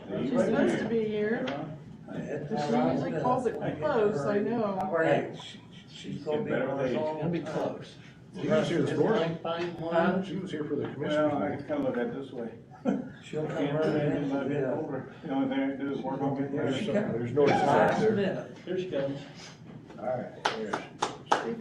She's supposed to be here. She usually calls it close, I know. Hey, she's gonna be on her It's phone. gonna be close. She was here this morning. Huh? She was here for the Well, I commissioners. can kind of look at it this way. She'll come Can't running really in. get Yeah. over. The only thing I do is work on it. There's There some- there's noises out Last there. minute. Here she comes. Alright, there she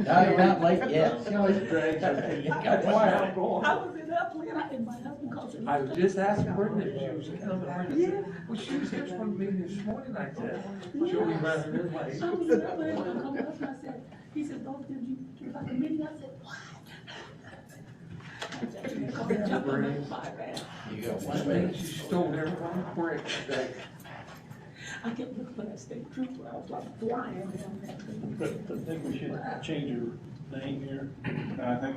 No, you're not late yet. is. She always drags her. Got quiet. I was in Upland, and my husband calls it. I was just asking Brenda if she was coming. Yeah. Well, she was here for me this morning, I said. She'll be running this way. I was in Upland, and I called my husband, I said, he said, "Oh, did you do like a meeting?" I said, "What?" You got one thing, she stole everyone's brick today. I kept looking for that state trooper, I was like flying down that thing. I think we should change her name here. No, I think,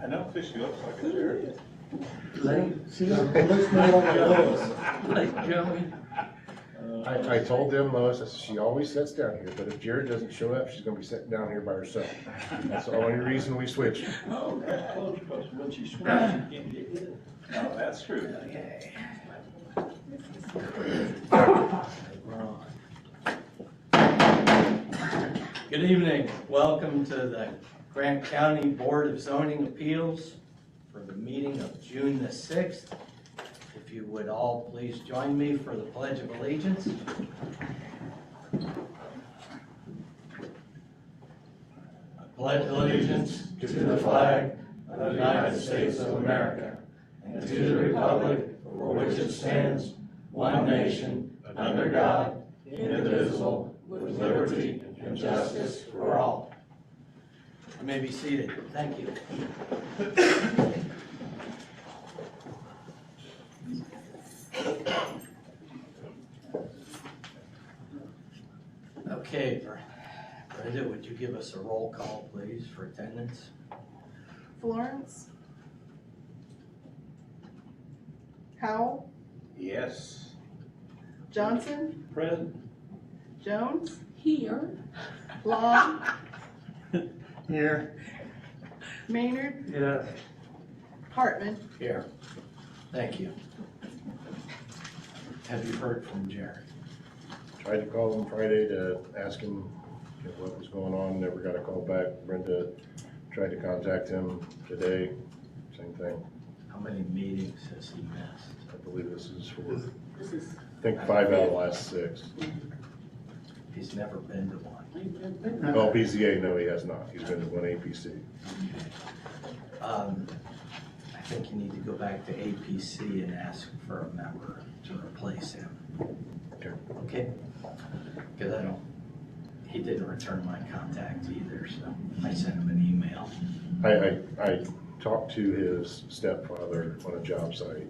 I don't think she looks like a sheriff. Late, She looks more like Lois. late Joey. I told them, Lois, I said, she always sits down here, but if Jared doesn't show up, she's gonna be sitting down here by herself. That's the only reason we switched. Oh, that's close, because when she swings, she can't get hit. No, that's true. Okay. Good evening. Welcome to the Grant County Board of Zoning Appeals for the meeting of June the 6th. If you would all please join me for the Pledge of Allegiance. I pledge allegiance to the flag of the United States of America and to the republic for which it stands, one nation, under God, indivisible, with liberty and justice for all. You may be seated. Thank you. Okay, Brenda, would you give us a roll call, please, for attendance? Florence? Howell? Yes. Johnson? Present. Jones? Here, Long? Here. Maynard? Yes. Hartman? Here. Thank you. Have you heard from Jared? Tried to call him Friday to ask him what was going on, never got a call back. Brenda tried to contact him today, same thing. How many meetings has he missed? I believe this is for, this is, I think 5 out of the last 6. He's never been to one. Oh, BZA, no, he has not. He's been to one APC. I think you need to go back to APC and ask for a member to replace him. Okay. Okay? Because he didn't return my contact either, so I sent him an email. I talked to his stepfather on a job site,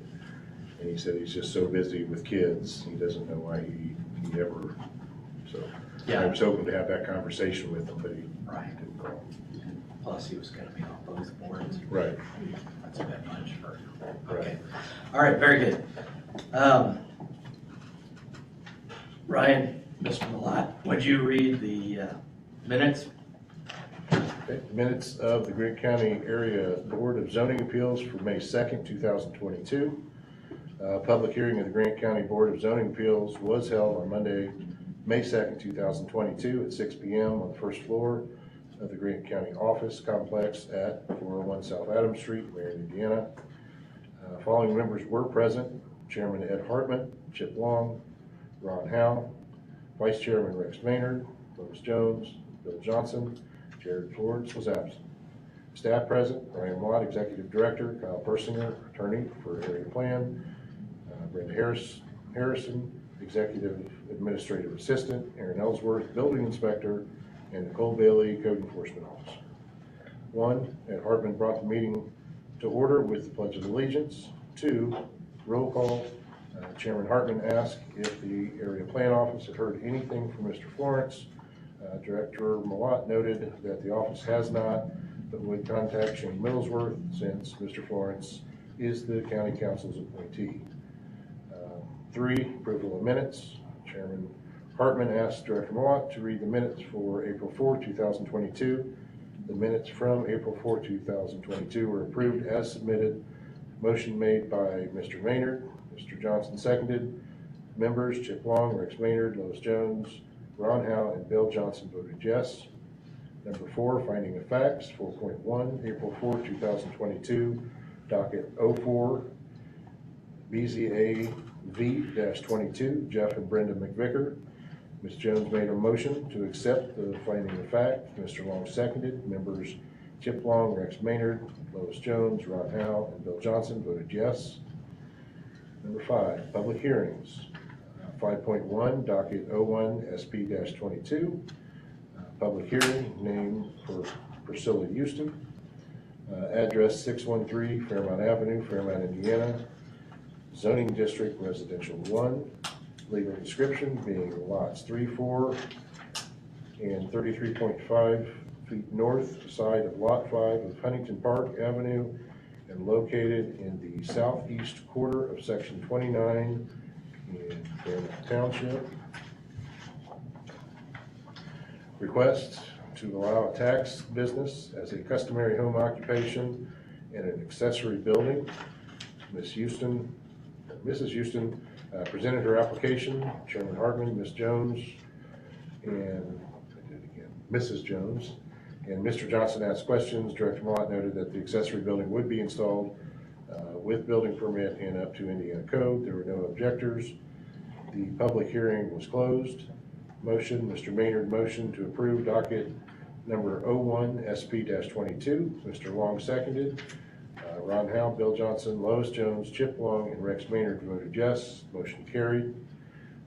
and he said he's just so busy with kids, he doesn't know why he ever, so. Yeah. I was hoping to have that conversation with him, but he Right. didn't call. Plus, he was gonna be on both boards. Right. That's a bit much for, Right. okay. All right, very good. Ryan, Mr. Malat, would you read the minutes? Okay, minutes of the Grant County Area Board of Zoning Appeals for May 2nd, 2022. Public hearing of the Grant County Board of Zoning Appeals was held on Monday, May 2nd, 2022 at 6 p.m. on the first floor of the Grant County Office Complex at 401 South Adams Street, Marion, Indiana. Following members were present: Chairman Ed Hartman, Chip Long, Ron Howe, Vice Chairman Rex Maynard, Lois Jones, Bill Johnson. Jared Florence was absent. Staff present: Brian Watt, Executive Director; Kyle Persinger, Attorney for Area Plan; Brenda Harrison, Executive Administrative Assistant; Aaron Ellsworth, Building Inspector; and Nicole Bailey, Code Enforcement Officer. 1, Ed Hartman brought the meeting to order with the Pledge of Allegiance. 2, roll call. Chairman Hartman asked if the Area Plan Office had heard anything from Mr. Florence. Director Malat noted that the office has not, but would contact Shane Millsworth since Mr. Florence is the County Council's appointee. 3, approval of minutes. Chairman Hartman asked Director Malat to read the minutes for April 4, 2022. The minutes from April 4, 2022 were approved as submitted Motion made by Mr. Maynard, Mr. Johnson seconded. Members Chip Long, Rex Maynard, Lois Jones, Ron Howe, and Bill Johnson voted yes. Number 4, finding of facts, 4.1, April 4, 2022, docket 04, BZA V-22, Jeff and Brenda McVicker. Ms. Jones made a motion to accept the finding of fact. Mr. Long seconded. Members Chip Long, Rex Maynard, Lois Jones, Ron Howe, and Bill Johnson voted yes. Number 5, public hearings. 5.1, docket 01, SP-22. Public hearing, name for Priscilla Houston. Address 613 Fairmount Avenue, Fairmount, Indiana. Zoning district residential 1. Legal description being lots 3, 4, and 33.5 feet north side of lot 5 of Huntington Park Avenue and located in the southeast quarter of section 29 in Fairmount Township. Request to allow a tax business as a customary home occupation in an accessory building. Mrs. Houston presented her application. Chairman Hartman, Ms. Jones, and Mrs. Jones, and Mr. Johnson asked questions. Director Mott noted that the accessory building would be installed with building permit and up to Indiana code. There were no objectors. The public hearing was closed. Motion, Mr. Maynard motion to approve docket number 01 SP-22. Mr. Long seconded. Ron Howe, Bill Johnson, Lois Jones, Chip Long, and Rex Maynard voted yes. Motion carried.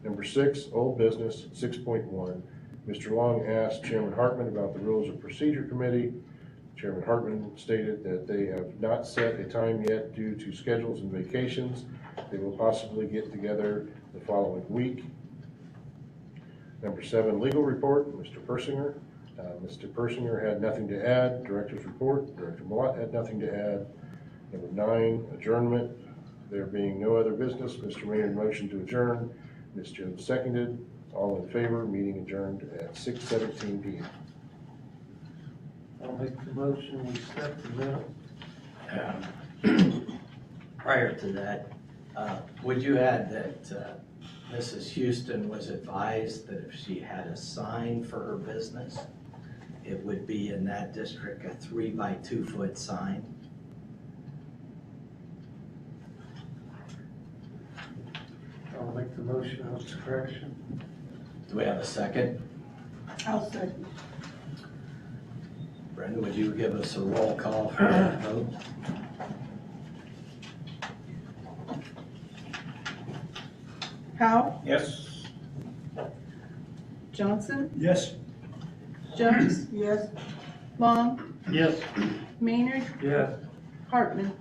Number 6, old business, 6.1. Mr. Long asked Chairman Hartman about the Rules of Procedure Committee. Chairman Hartman stated that they have not set a time yet due to schedules and vacations. They will possibly get together the following week. Number 7, legal report, Mr. Persinger. Mr. Persinger had nothing to add. Director's report, Director Mott had nothing to add. Number 9, adjournment. There being no other business, Mr. Maynard motion to adjourn. Ms. Jones seconded. All in favor, meeting adjourned at 6:17 p.m. I'll make the motion, we accept the minute. Prior to that, would you add that Mrs. Houston was advised that if she had a sign for her business, it would be in that district a 3 by 2 foot sign? I'll make the motion with correction. Do we have a second? I'll second. Brenda, would you give us a roll call for that vote? Howe, Yes. Johnson, Yes. Jones. Yes. Long, Yes. Maynard, Yes. Hartman.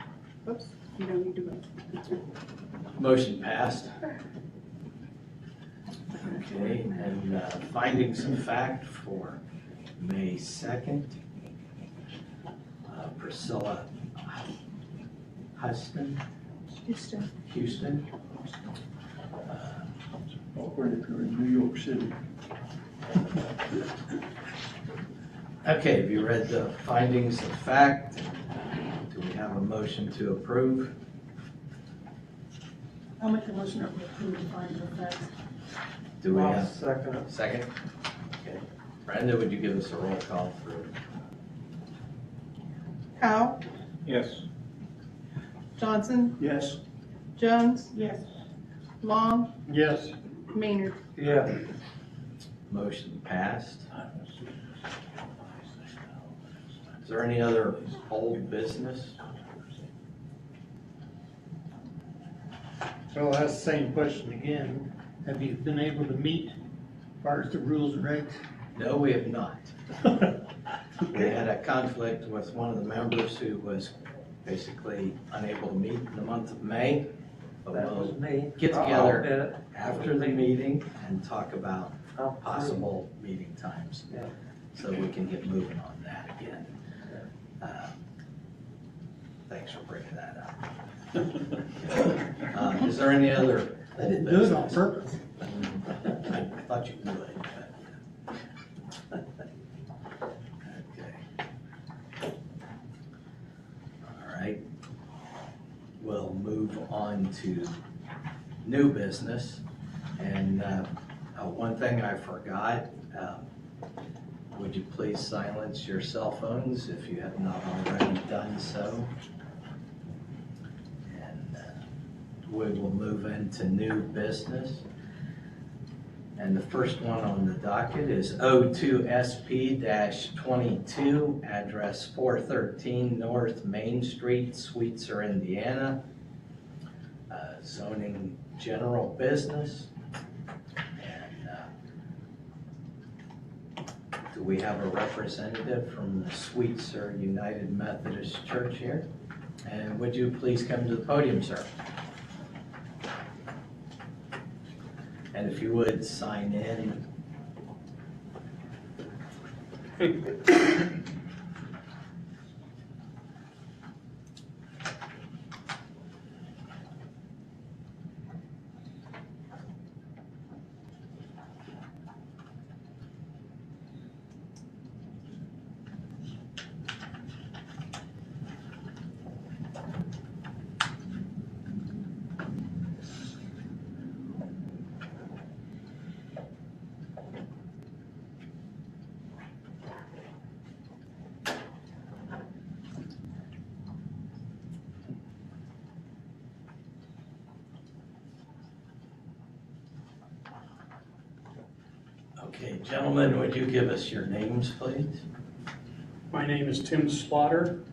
Oops, you don't need to vote. Motion passed. Okay, and findings of fact for May 2nd. Priscilla Houston. Awkward if you're in New York City. Okay, have you read the findings of fact? Do we have a motion to approve? I'll make a motion that we approve the finding of facts. Do we I'll have second it. second? Okay. Brenda, would you give us a roll call for? Howe, Yes. Johnson, Yes. Jones. Yes. Long, Yes. Maynard. Yeah. Motion passed. Is there any other old business? So I'll ask the same question again. Have you been able to meet as far as the rules and regs? No, we have not. We had a conflict with one of the members who was basically unable to meet in the month of May. But That was we'll me. get I'll together bet it. after the meeting and talk about I'll prove. possible meeting times. Yeah. So we can get moving on that again. Thanks for bringing that up. Is there any other? I didn't do it on purpose. I thought you would. Okay. All right. will move on to new business. And one thing I forgot, would you please silence your cell phones if you have not already done so? And we will move into new business. And the first one on the docket is O2SP-22, address 413 North Main Street, Sweetser, Indiana. Zoning general business. And do we have a representative from the Sweetser United Methodist Church here? And would you please come to the podium, sir? And if you would, sign in. Okay, gentlemen, would you give us your names, please? My name is Tim Slaughter.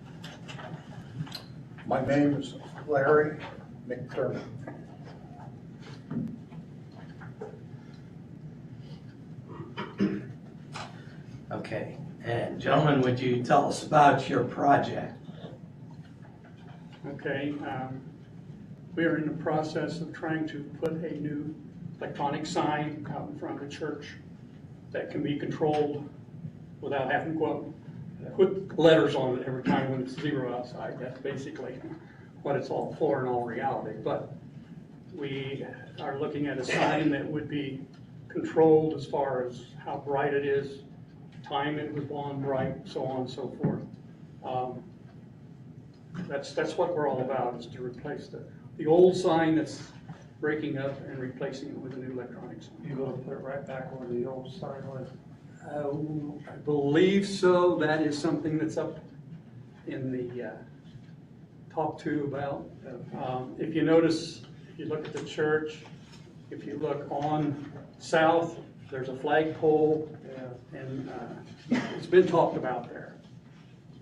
My name is Larry McDermott. Okay, and gentlemen, would you tell us about your project? Okay, we are in the process of trying to put a new electronic sign out in front of the church that can be controlled without having to go up, put letters on it every time when it's 0 outside. That's basically what it's all for in all reality. But we are looking at a sign that would be controlled as far as how bright it is, time it was on bright, so on and so forth. That's what we're all about, is to replace the old sign that's breaking up and replacing it with a new electronic sign. You're gonna put it right back where the old sign was? I believe so. That is something that's up in the talk to about. If you notice, if you look at the church, if you look on south, there's a flagpole, and it's been talked about there.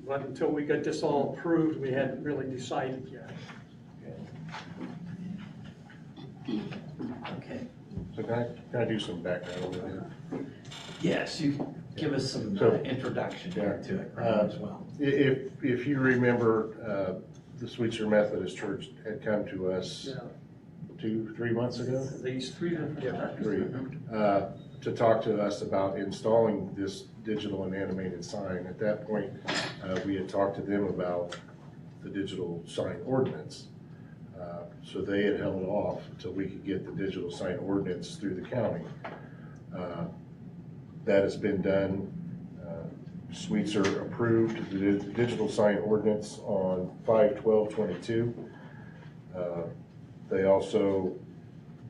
But until we got this all approved, we hadn't really decided yet. Okay. So can I do some background a little bit? Yes, you give us some introduction to it as well. If you remember, the Sweetser Methodist Church had come to us 2-3 months ago? These three different times. To talk to us about installing this digital and animated sign. At that point, we had talked to them about the digital sign ordinance. So they had held off until we could get the digital sign ordinance through the county. That has been done. Sweetser approved the digital sign ordinance on 5/12/22. They also,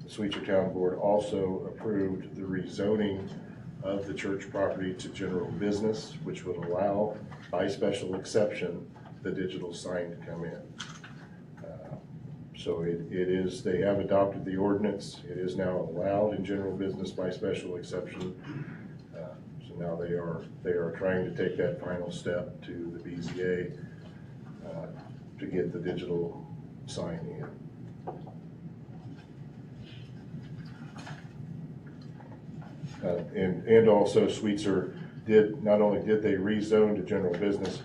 the Sweetser Town Board also approved the rezoning of the church property to general business, which would allow, by special exception, the digital sign to come in. So it is, they have adopted the ordinance. It is now allowed in general business by special exception. So now they are trying to take that final step to the BZA to get the digital sign in. And also Sweetser did, not only did they rezone to general business,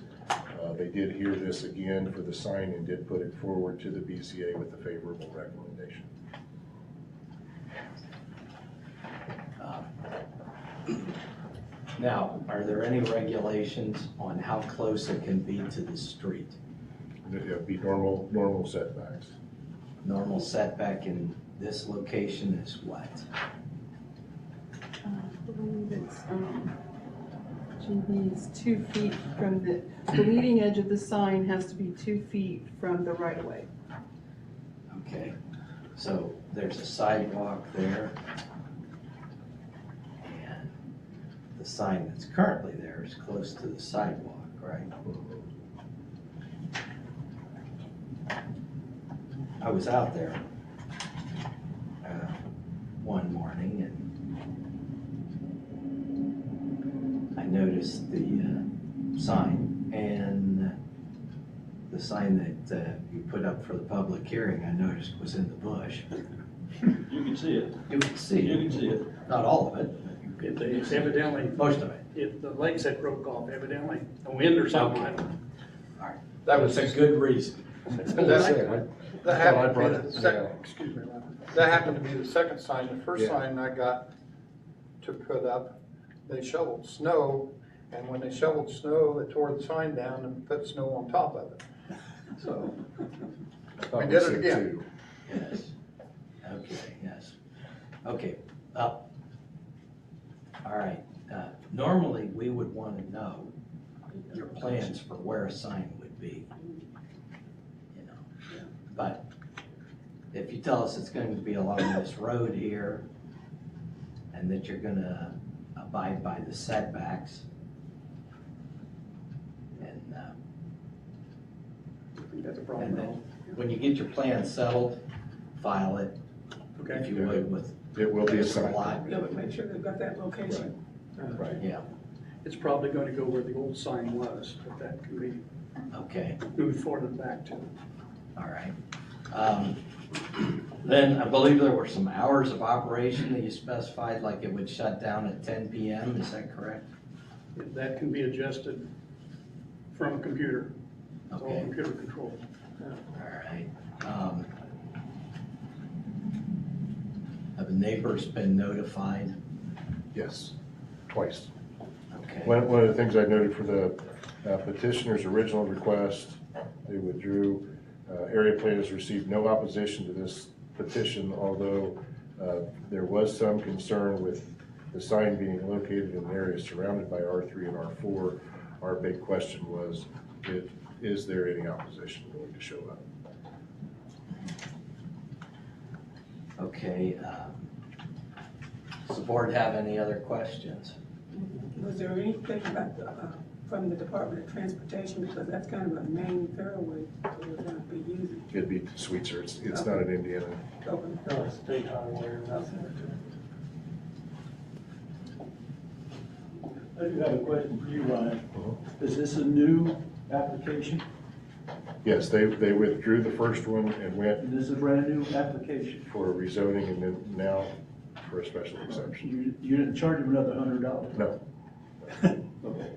they did hear this again for the sign and did put it forward to the BZA with a favorable recommendation. Now, are there any regulations on how close it can be to the street? It would be normal setbacks. Normal setback in this location is what? I believe it's, GB is 2 feet from the leading edge of the sign has to be 2 feet from the right of way. So there's a sidewalk there. And the sign that's currently there is close to the sidewalk, right? I was out there one morning and I noticed the sign, and the sign that you put up for the public hearing, I noticed was in the bush. You can see it. You can see You it, can see it. not all of it, It's evidently, most of it. the legs had broke off evidently, a wind or something. I don't know. That was, That's a good reason. that happened to be the Yeah. second, excuse me, that happened to be the second sign. The first Yeah. sign I got to put up, they shoveled snow, and when they shoveled snow, they tore the sign down and put snow on top of it. So, I we did it again. Yes. Okay, yes. Okay, all right. Normally, we would want to know your plans for where a sign would be. You know, but if you tell us it's going to be along this road here and that you're gonna abide by the setbacks and I think that's a and problem. then when you get your plan settled, file it, if Okay, you would, with It will be a a sign. lot. Yeah, but make sure they've got that location. Right. Yeah, it's probably going to go where the old sign was, but that can be okay, moved forward and back to. all right. Then I believe there were some hours of operation that you specified, like it would shut down at 10 p.m., is that correct? That can be adjusted from a computer. It's all Okay. computer controlled. All right. Have the neighbors been notified? Yes, twice. Okay, One of the things I noted for the petitioner's original request, they withdrew. Area planners received no opposition to this petition, although there was some concern with the sign being located in an area surrounded by R3 and R4. Our big question was, is there any opposition going to show up? okay. Does the board have any other questions? Was there anything about from the Department of Transportation, because that's kind of a main thoroughway that we're gonna be using? It'd be Sweetser, it's not an Indiana. Okay. No, state highway or nothing. I do have a question for you, Ryan. Mhm. Is this a new application? Yes, they withdrew the first one and went And this is a brand new application? for a rezoning and then now for a special exception. You didn't charge them another $100? No, Okay,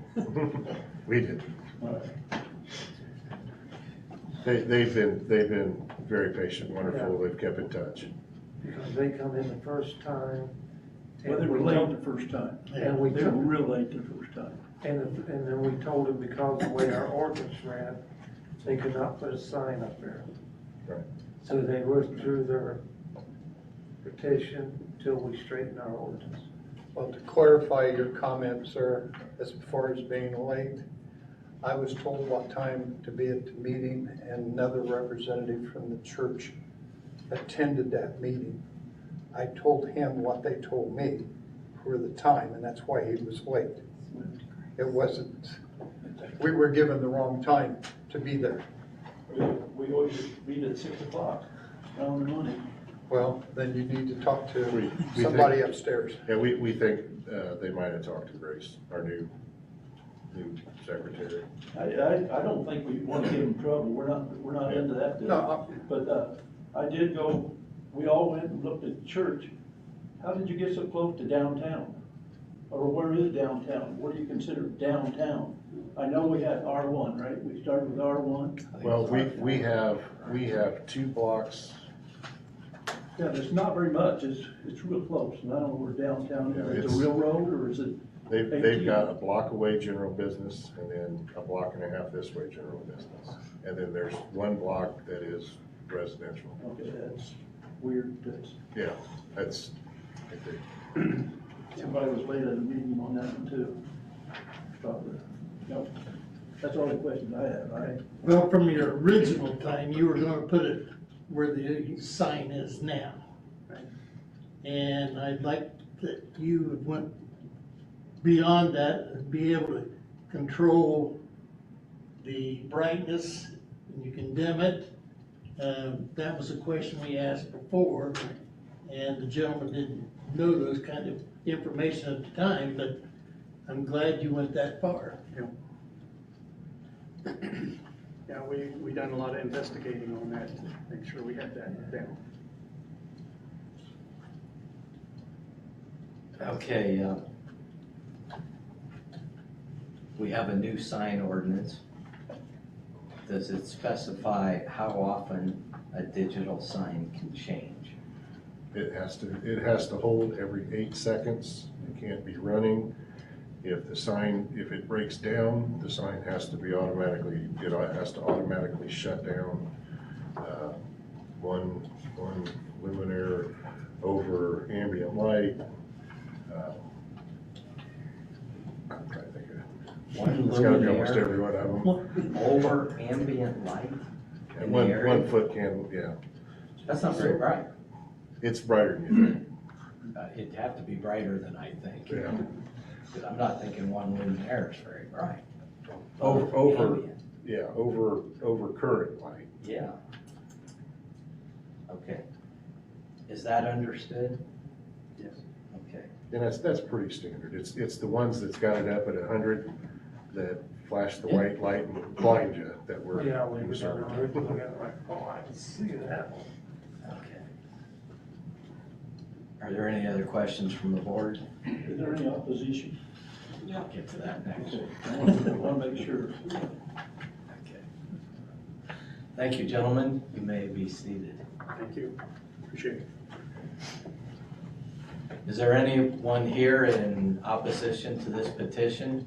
we did. all right. They've been very patient, wonderful, they've kept in touch. Because they come in the first time. Well, they were late the first time. And we They were told, real late the first time. and then we told them because of the way our ordinance ran, they could not put a sign up there. Right. So they withdrew their petition until we straighten our ordinance. Well, to clarify your comment, sir, as far as being late, I was told what time to be at the meeting, and another representative from the church attended that meeting. I told him what they told me for the time, and that's why he was late. It wasn't, we were given the wrong time to be there. We always meet at 6 o'clock, around the money. Well, then you need to talk We to think- somebody upstairs. Yeah, we think they might have talked to Grace, our new secretary. I don't think we want to give them trouble, we're not into that deal. No, But I did go, we all went and looked at the church. How did you get so close to downtown? Or where is downtown? What do you consider downtown? I know we had R1, right? We started with R1. Well, we have 2 blocks, Yeah, there's not very much, it's real close, and I don't know where downtown Yeah, is. Is it it's- a real road, or is it? they've got a block away general business and then a block and a half this way general business. And then there's 1 block that is residential. Okay, that's weird, Yeah, that's, somebody was late at a meeting on that one too. Probably. Nope. That's all the questions I have, all right? Well, from your original time, you were gonna put it where the sign is now. And I'd like that you went beyond that and be able to control the brightness, and you can dim it. That was a question we asked before, and the gentleman didn't know those kind of information at the time, but I'm glad you went that far. Yeah, we done a lot of investigating on that to make sure we had that down. Okay, we have a new sign ordinance. Does it specify how often a digital sign can change? It has to hold every 8 seconds. It can't be running. If it breaks down, the sign has to automatically shut down. One luminaire over ambient light. I'm trying to think of One it's gotta be almost luminaire every one of them. over ambient light And in the one area? foot candle, yeah. That's not very bright. It's brighter than you think. It'd have to be brighter than I think. Yeah. Because I'm not thinking one luminaire is very bright. Over Ambient. over current light. Yeah. Okay. Is that understood? Yes. Okay. And that's pretty standard. It's the ones that's got it up at 100 that flash the white light and blind you that we're Yeah, we concerned. look at it like, oh, I can see that. Okay. Are there any other questions from the board? Is there any opposition? I'll get to that next. Okay, I want to make sure. Okay. Thank you, gentlemen. You may be seated. Thank you, appreciate it. Is there anyone here in opposition to this petition?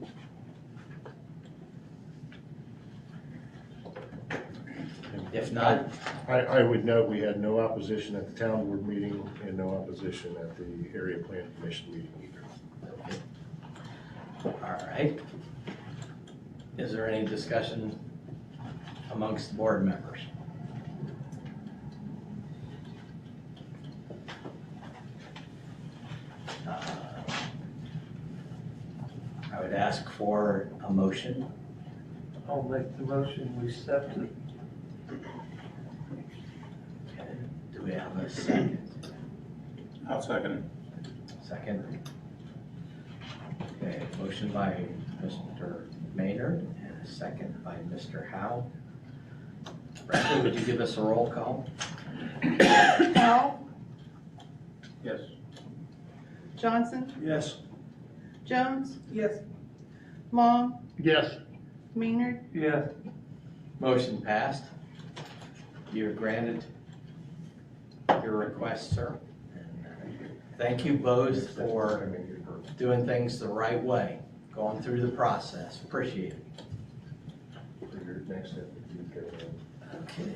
If not, I would note we had no opposition at the town board meeting and no opposition at the area plan commission meeting either. all right. Is there any discussion amongst the board members? I would ask for a motion. I'll make the motion, we accept it. Okay. Do we have a second? I'll second it. Second. Okay, motion by Mr. Maynard and a second by Mr. Howe. Bradley, would you give us a roll call? Powell, Yes. Johnson, Yes. Jones, Yes. Long, Yes. Maynard, Yes. Motion passed. You're granted your request, sir. Thank you both for doing things the right way, going through the process. Appreciate it. Next step. Okay.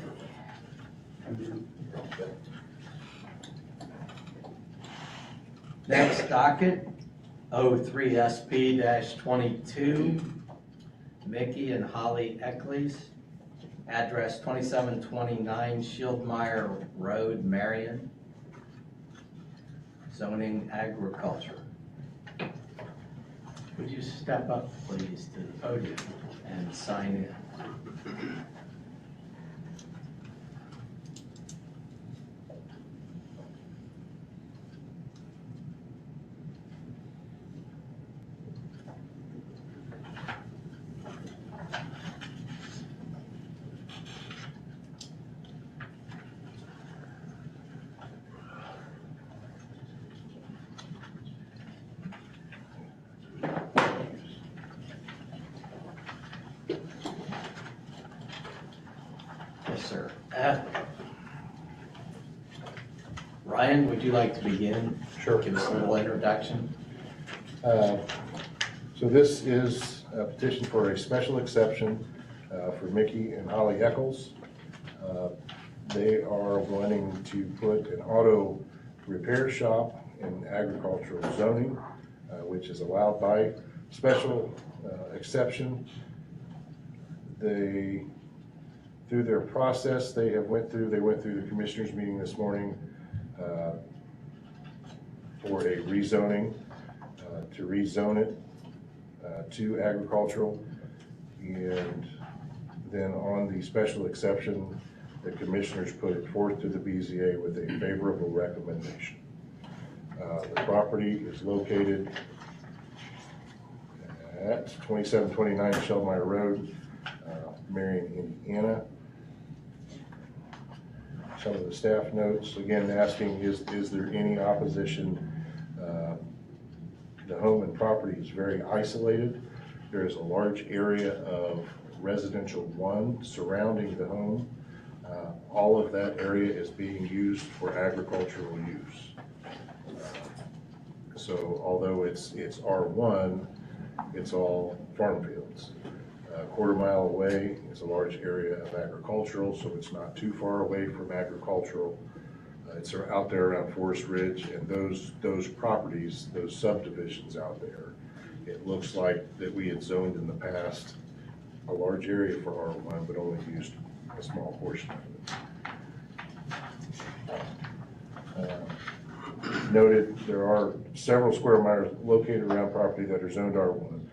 Next docket, 03SP-22, Mickey and Holly Eccles, address 2729 Shieldmeyer Road, Marion, zoning agriculture. Would you step up, please, to the podium and sign in? Yes, sir. Ryan, would you like to begin? Sure. Give us a little introduction. So this is a petition for a special exception for Mickey and Holly Eccles. They are wanting to put an auto repair shop in agricultural zoning, which is allowed by special exception. They Through their process they went through the commissioners meeting this morning for a rezoning, to rezone it to agricultural. And then on the special exception, the commissioners put it forth to the BZA with a favorable recommendation. The property is located at 2729 Shellmeyer Road, Marion, Indiana. Some of the staff notes, again, asking is there any opposition? The home and property is very isolated. There is a large area of residential 1 surrounding the home. All of that area is being used for agricultural use. So although it's R1, it's all farm fields. A quarter mile away is a large area of agricultural, so it's not too far away from agricultural. It's out there around Forest Ridge, and those properties, those subdivisions out there, it looks like that we had zoned in the past a large area for R1, but only used a small portion of it. Noted, there are several square miles located around property that are zoned R1.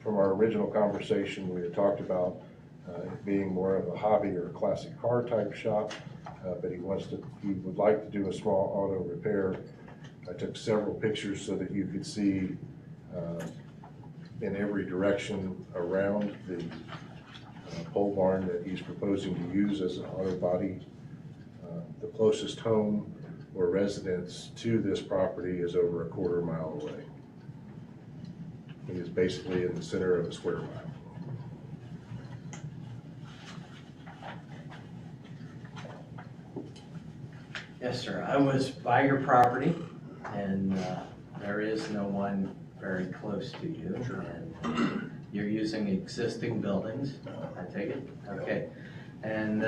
From our original conversation, we had talked about it being more of a hobby or a classic car type shop, but he would like to do a small auto repair. I took several pictures so that you could see in every direction around the pole barn that he's proposing to use as an auto body. The closest home or residence to this property is over a quarter mile away. It is basically in the center of a square mile. Yes, sir. I was by your property, and there is no one very close to you. Sure. And you're using existing buildings, I take it? Okay. And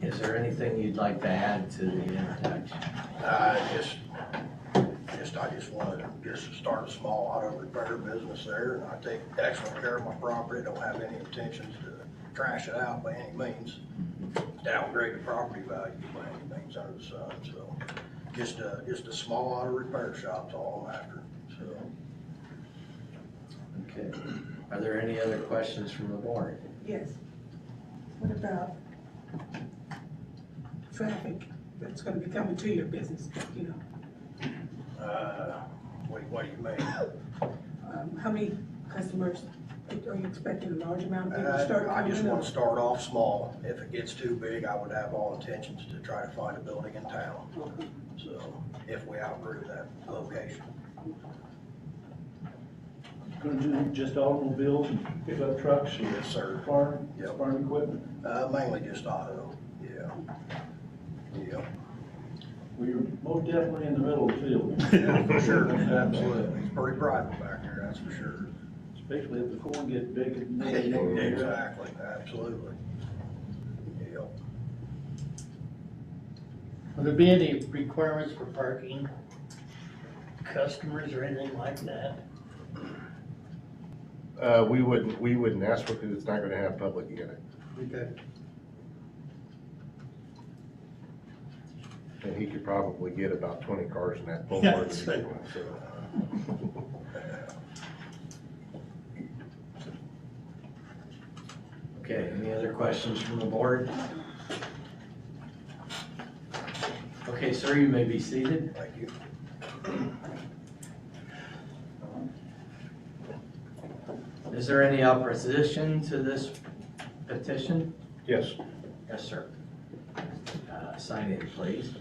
is there anything you'd like to add to the intersection? I just wanted to start a small auto repair business there, and I take excellent care of my property. Don't have any intentions to trash it out by any means, downgrade the property value by any means under the sun. So just a small auto repair shop's all I'm after. So. Okay. Are there any other questions from the board? Yes. What about traffic that's gonna be coming to your business, you know? What do you mean? How many customers, are you expecting a large amount of people to start coming in? I just want to start off small. If it gets too big, I would have all intentions to try to find a building in town. Okay. So if we outgrew that location. Gonna do just automobiles and pickup trucks? Yes, sir. Farm, Yep. farm equipment? Mainly just auto, yeah. Yeah. Well, you're most definitely in the middle of the field. Yeah, for sure, absolutely. It's pretty private back there, that's for sure. Especially if the corn gets big and. Exactly, absolutely. Yeah. Will there be any requirements for parking, customers or anything like that? We wouldn't ask for it because it's not going to have public in it. Okay. And he could probably get about 20 cars in that pole Yeah, barn. that's right. So. Okay, any other questions from the board? Okay, sir, you may be seated. Thank you. Is there any opposition to this petition? Yes. Yes, sir. Sign in, please.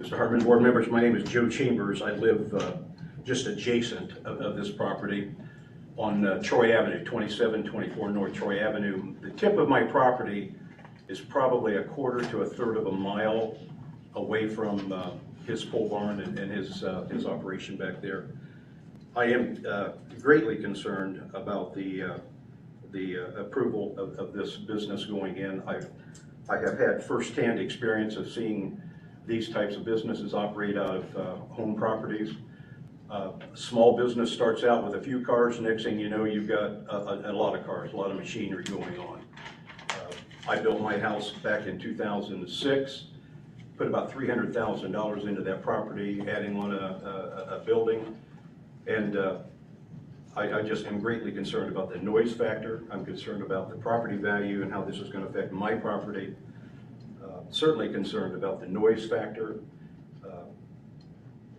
Mr. Hartman, board members, my name is Joe Chambers. I live just adjacent of this property on Troy Avenue, 2724 North Troy Avenue. The tip of my property is probably a quarter to a third of a mile away from his pole barn and his operation back there. I am greatly concerned about the approval of this business going in. I have had firsthand experience of seeing these types of businesses operate out of home properties. Small business starts out with a few cars, next thing you know, you've got a lot of cars, a lot of machinery going on. I built my house back in 2006, put about $300,000 into that property, adding on a building. And I just am greatly concerned about the noise factor. I'm concerned about the property value and how this is going to affect my property. Certainly concerned about the noise factor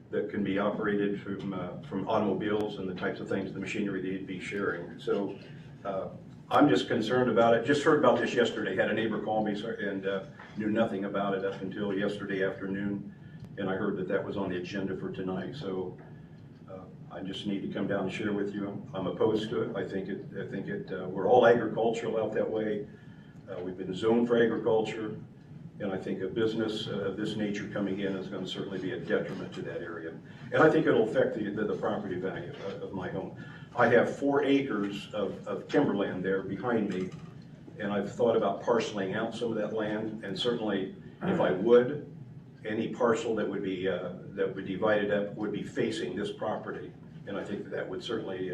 that can be operated from automobiles and the types of things, the machinery they'd be sharing. So I'm just concerned about it. Just heard about this yesterday. Had a neighbor call me and knew nothing about it up until yesterday afternoon. And I heard that that was on the agenda for tonight. So I just need to come down and share with you. I'm opposed to it. I think we're all agricultural out that way. We've been zoned for agriculture. And I think a business of this nature coming in is going to certainly be a detriment to that area. And I think it'll affect the property value of my home. I have 4 acres of timberland there behind me, and I've thought about parceling out some of that land. And certainly, if I would, any parcel that would be divided up would be facing this property. And I think that would certainly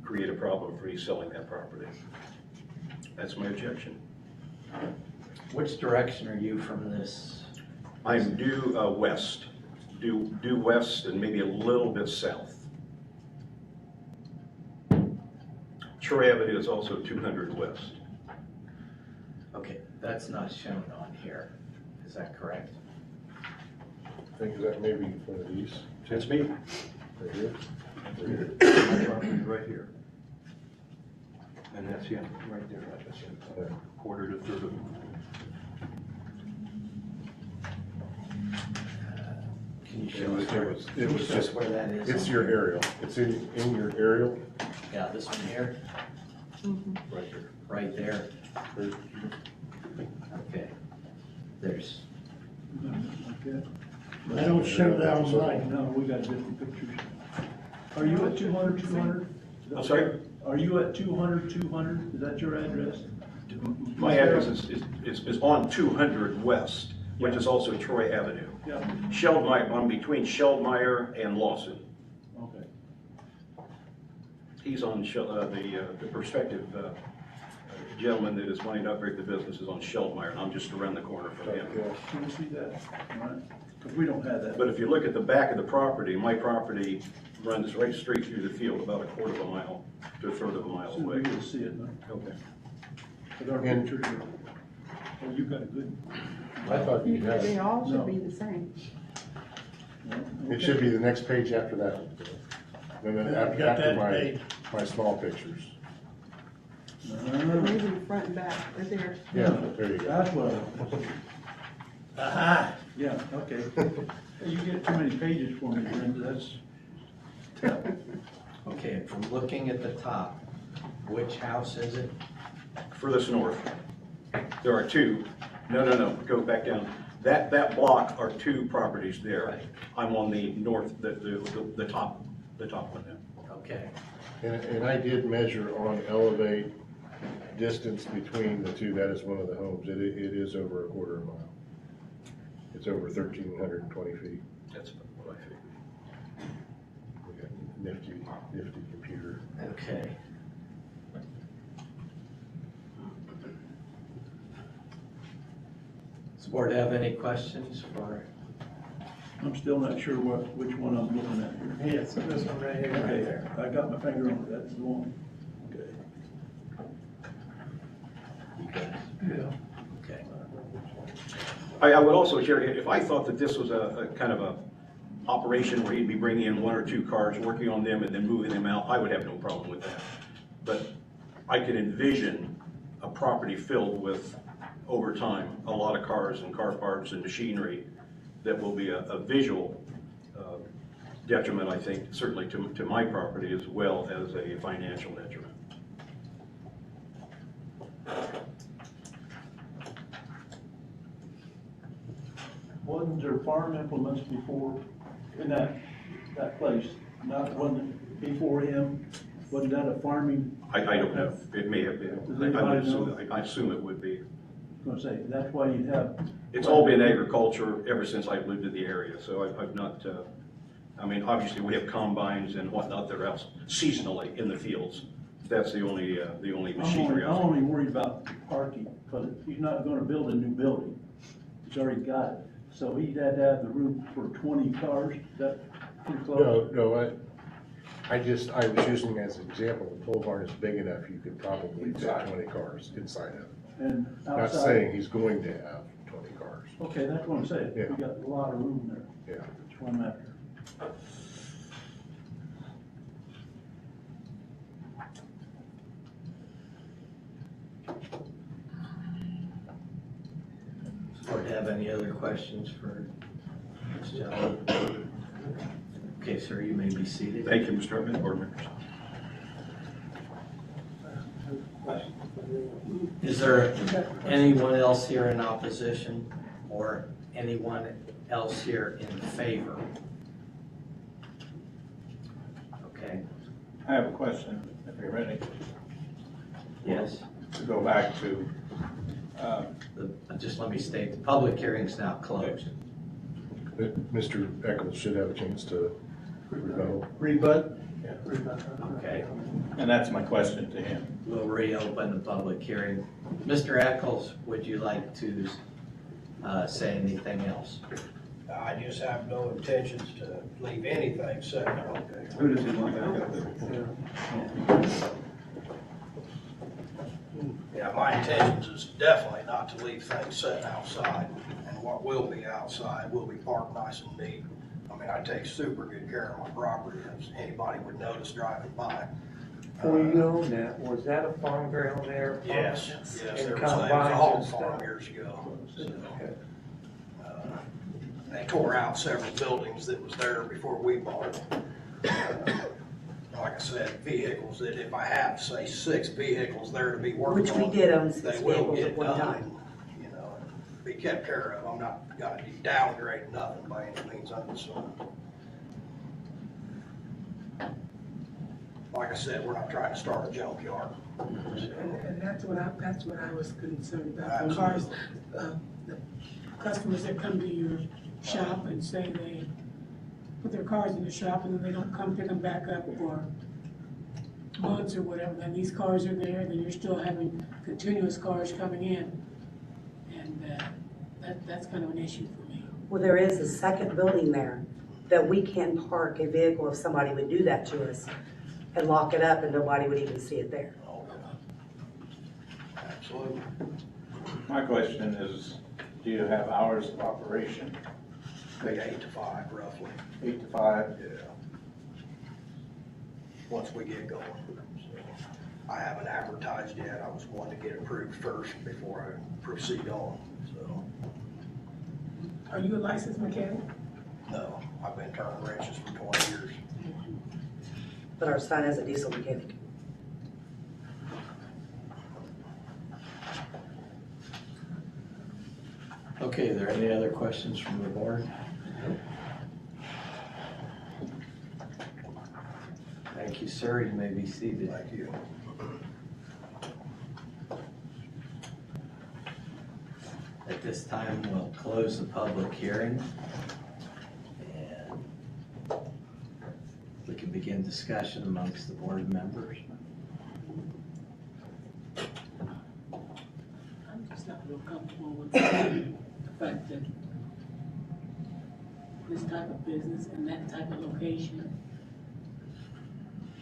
create a problem for me selling that property. That's my objection. Which direction are you from this? I'm due west, due west and maybe a little bit south. Troy Avenue is also 200 west. Okay, that's not shown on here. Is that correct? I think that may be one of these. That's me. Right here. My property right here. And that's him, right there, like I said, quarter to third of him. Can you show us It was just where that is? It's your aerial. It's in your aerial. Yeah, this one here, Right there. right there. Okay. There's, I don't show that on mine. No, we got different pictures. Are you at 200? I'm sorry? Are you at 200? Is that your address? My address is on 200 west, which is also Troy Avenue. Yeah. Sheldmeyer, I'm between Sheldmeyer and Lawson. Okay. He's on the prospective gentleman that is wanting to upgrade the business is on Sheldmeyer, and I'm just around the corner from him. Can we see that? All right. Because we don't have that. But if you look at the back of the property, my property runs right straight through the field, about a quarter of a mile to a third of a mile So away. we can see it now. Okay. With our And- pictures are, oh, you got a good. I thought you had They it. all No. should be the same. It should be the next page after that one. And then Yeah, you got after that page. my small pictures. Maybe the front and back, right there. Yeah, there you go. That's what I, Aha! yeah, okay. Hey, you get too many pages for me, Brenda, that's. okay, from looking at the top, which house is it? Furthest north, there are 2. No, go back down. That block are 2 properties there. Right. I'm on the north, the top one there. Okay, And I did measure on Elevate distance between the 2. That is one of the homes. It is over a quarter of a mile. It's over 1,320 feet. That's what I figured. We got nifty computer. okay. Does the board have any questions for? I'm still not sure which one I'm looking at here. Yes, this one right here. Okay, I got my finger on it, that's the one. Okay. You good? Yeah. Okay. I would also share, if I thought that this was a kind of a operation where he'd be bringing in 1 or 2 cars, working on them and then moving them out, I would have no problem with that. But I can envision a property filled with, over time, a lot of cars and car parts and machinery that will be a visual detriment, I think, certainly to my property as well as a financial detriment. Wasn't there farm implements before in that place? Not, wasn't before him? Wasn't that a farming? I don't know, it may have been, Does I would anybody know? assume, I assume it would be. Gonna say, that's why you'd have. It's all been agriculture ever since I've lived in the area, so I've not, I mean, obviously, we have combines and whatnot that are out seasonally in the fields. That's the only machinery I'm out only worried about parking, because he's not gonna build a new building. He's already got it. So he'd had to have the room for 20 cars, is that pretty close? No, I was using as an example, the pole barn is big enough, you could probably fit 20 cars inside of it. And Not outside, saying he's going to have 20 cars. okay, that's what I'm saying. Yeah. We got a lot of room there. Yeah. That's what I'm after. Board have any other questions for this gentleman? Okay, sir, you may be seated. Thank you, Mr. Hartman, board members. Is there anyone else here in opposition or anyone else here in favor? Okay, I have a question, if you're ready, yes. to go back to, Just let me state, the public hearing's now closed. Mr. Eccles should have a chance to rebuttal. Rebut? Okay, and that's my question to him. we'll reopen the public hearing. Mr. Eccles, would you like to say anything else? I just have no intentions to leave anything set. Who does he want back up there? Yeah, my intentions is definitely not to leave things set outside, and what will be outside will be parked nice and neat. I mean, I take super good care of my property, as anybody would notice driving by. Before you go on that, was that a farm ground there? Yes, And there was a combines hog and farm stuff? years ago. So, Okay. They tore out several buildings that was there before we bought it. Like I said, vehicles, that if I have, say, 6 vehicles there to be worked on. Which we did own They 6 will vehicles get at one done, time. you know, be kept care of. I'm not gonna downgrade nothing by any means under the sun. Like I said, we're not trying to start a junkyard. And that's what I was concerned about. The cars, the customers that come to your shop and say they put their cars in the shop and then they don't come pick them back up for months or whatever, then these cars are there, then you're still having continuous cars coming in. And that's kind of an issue for me. Well, there is a second building there that we can park a vehicle if somebody would do that to us and lock it up and nobody would even see it there. Absolutely. My question is, do you have hours of operation? Maybe 8 to 5 roughly. 8 to 5? Yeah. Once we get going. So, I haven't advertised yet. I was wanting to get approved first before I proceed on, so. Are you a licensed mechanic? No, I've been turning wrenches for 20 years. But our son is a diesel mechanic. Okay, are there any other questions from the board? Thank you, sir. You may be seated. Thank you. At this time, we'll close the public hearing. And we can begin discussion amongst the board members. I'm just not real comfortable with the fact that this type of business and that type of location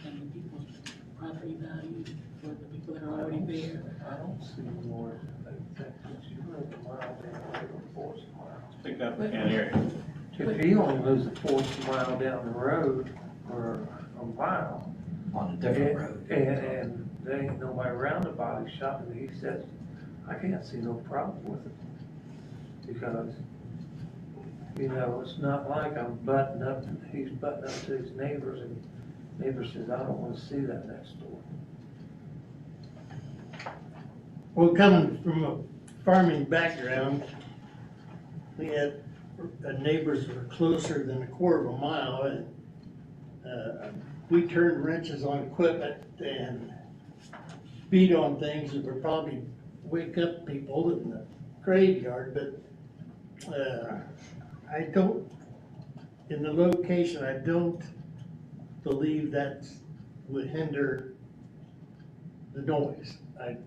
and the people's property value for the people that are already there. I don't see more. You live a mile down the fourth mile. Pick up, can't hear you. If he only lives a fourth mile down the road or a mile. On a different road. And there ain't nobody around the body shop, and he says, I can't see no problem with it. Because, you know, it's not like I'm butting up, he's butting up to his neighbors, and neighbor says, I don't wanna see that next door. Well, coming from a farming background, we had neighbors that were closer than a quarter of a mile, and we turn wrenches on equipment and beat on things, it would probably wake up people in the graveyard, but, I don't, in the location, I don't believe that would hinder the noise. I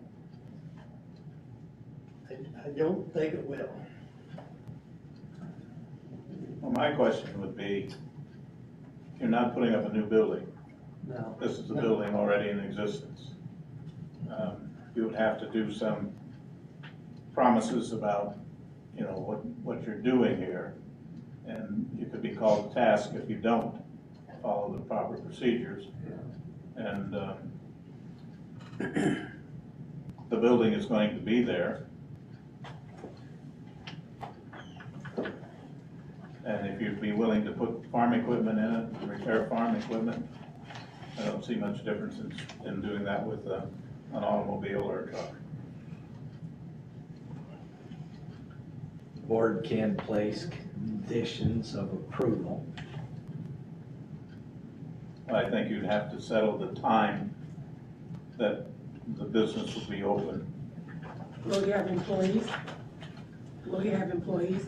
don't think it will. Well, my question would be, you're not putting up a new building. No. This is a building already in existence. You would have to do some promises about, you know, what you're doing here. And you could be called to task if you don't follow the proper procedures. And the building is going to be there. And if you'd be willing to put farm equipment in it, repair farm equipment, I don't see much difference in doing that with an automobile or a truck. The board can place conditions of approval. I think you'd have to settle the time that the business will be open. Will you have employees? Will you have employees?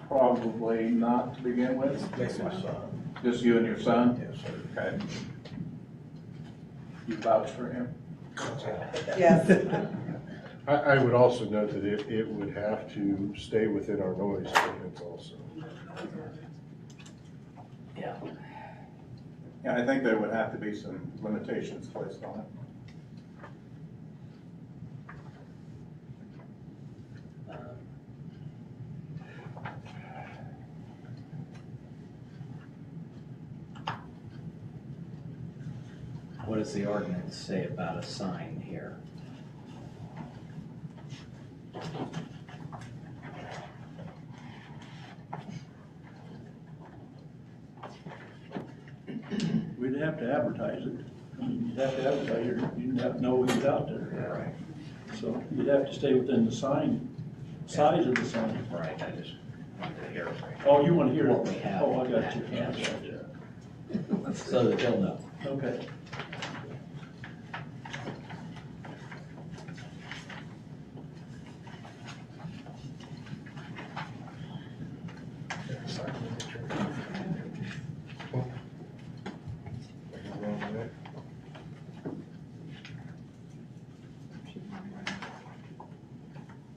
Probably not to begin with. Just my son. Just you and your son? Yes, sir. Okay. You vouch for him? Yes. I would also note that it would have to stay within our noise ordinance also. Yeah. Yeah, I think there would have to be some limitations placed on it. What does the ordinance say about a sign here? We'd have to advertise it. I mean, you'd have to advertise it, you'd have to know who's out there. Right. So you'd have to stay within the sign, size of the sign. Right, I just wanted to hear it. Oh, you want to hear it? What we have. Oh, I got you. Yeah. Yeah. So that they'll know. Okay.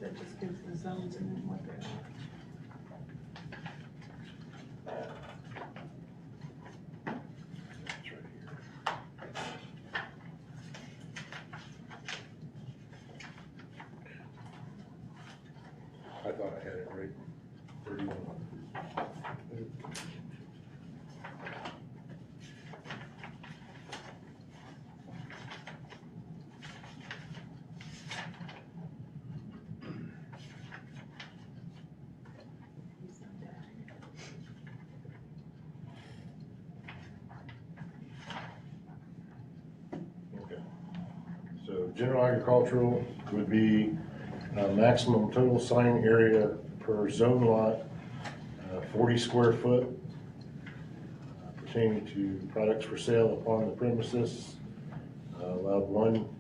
That just gives the zones and then what they are. I thought I had it right. 31. Okay. So general agricultural would be maximum total sign area per zone lot, 40 square foot, pertaining to products for sale upon the premises. Allowed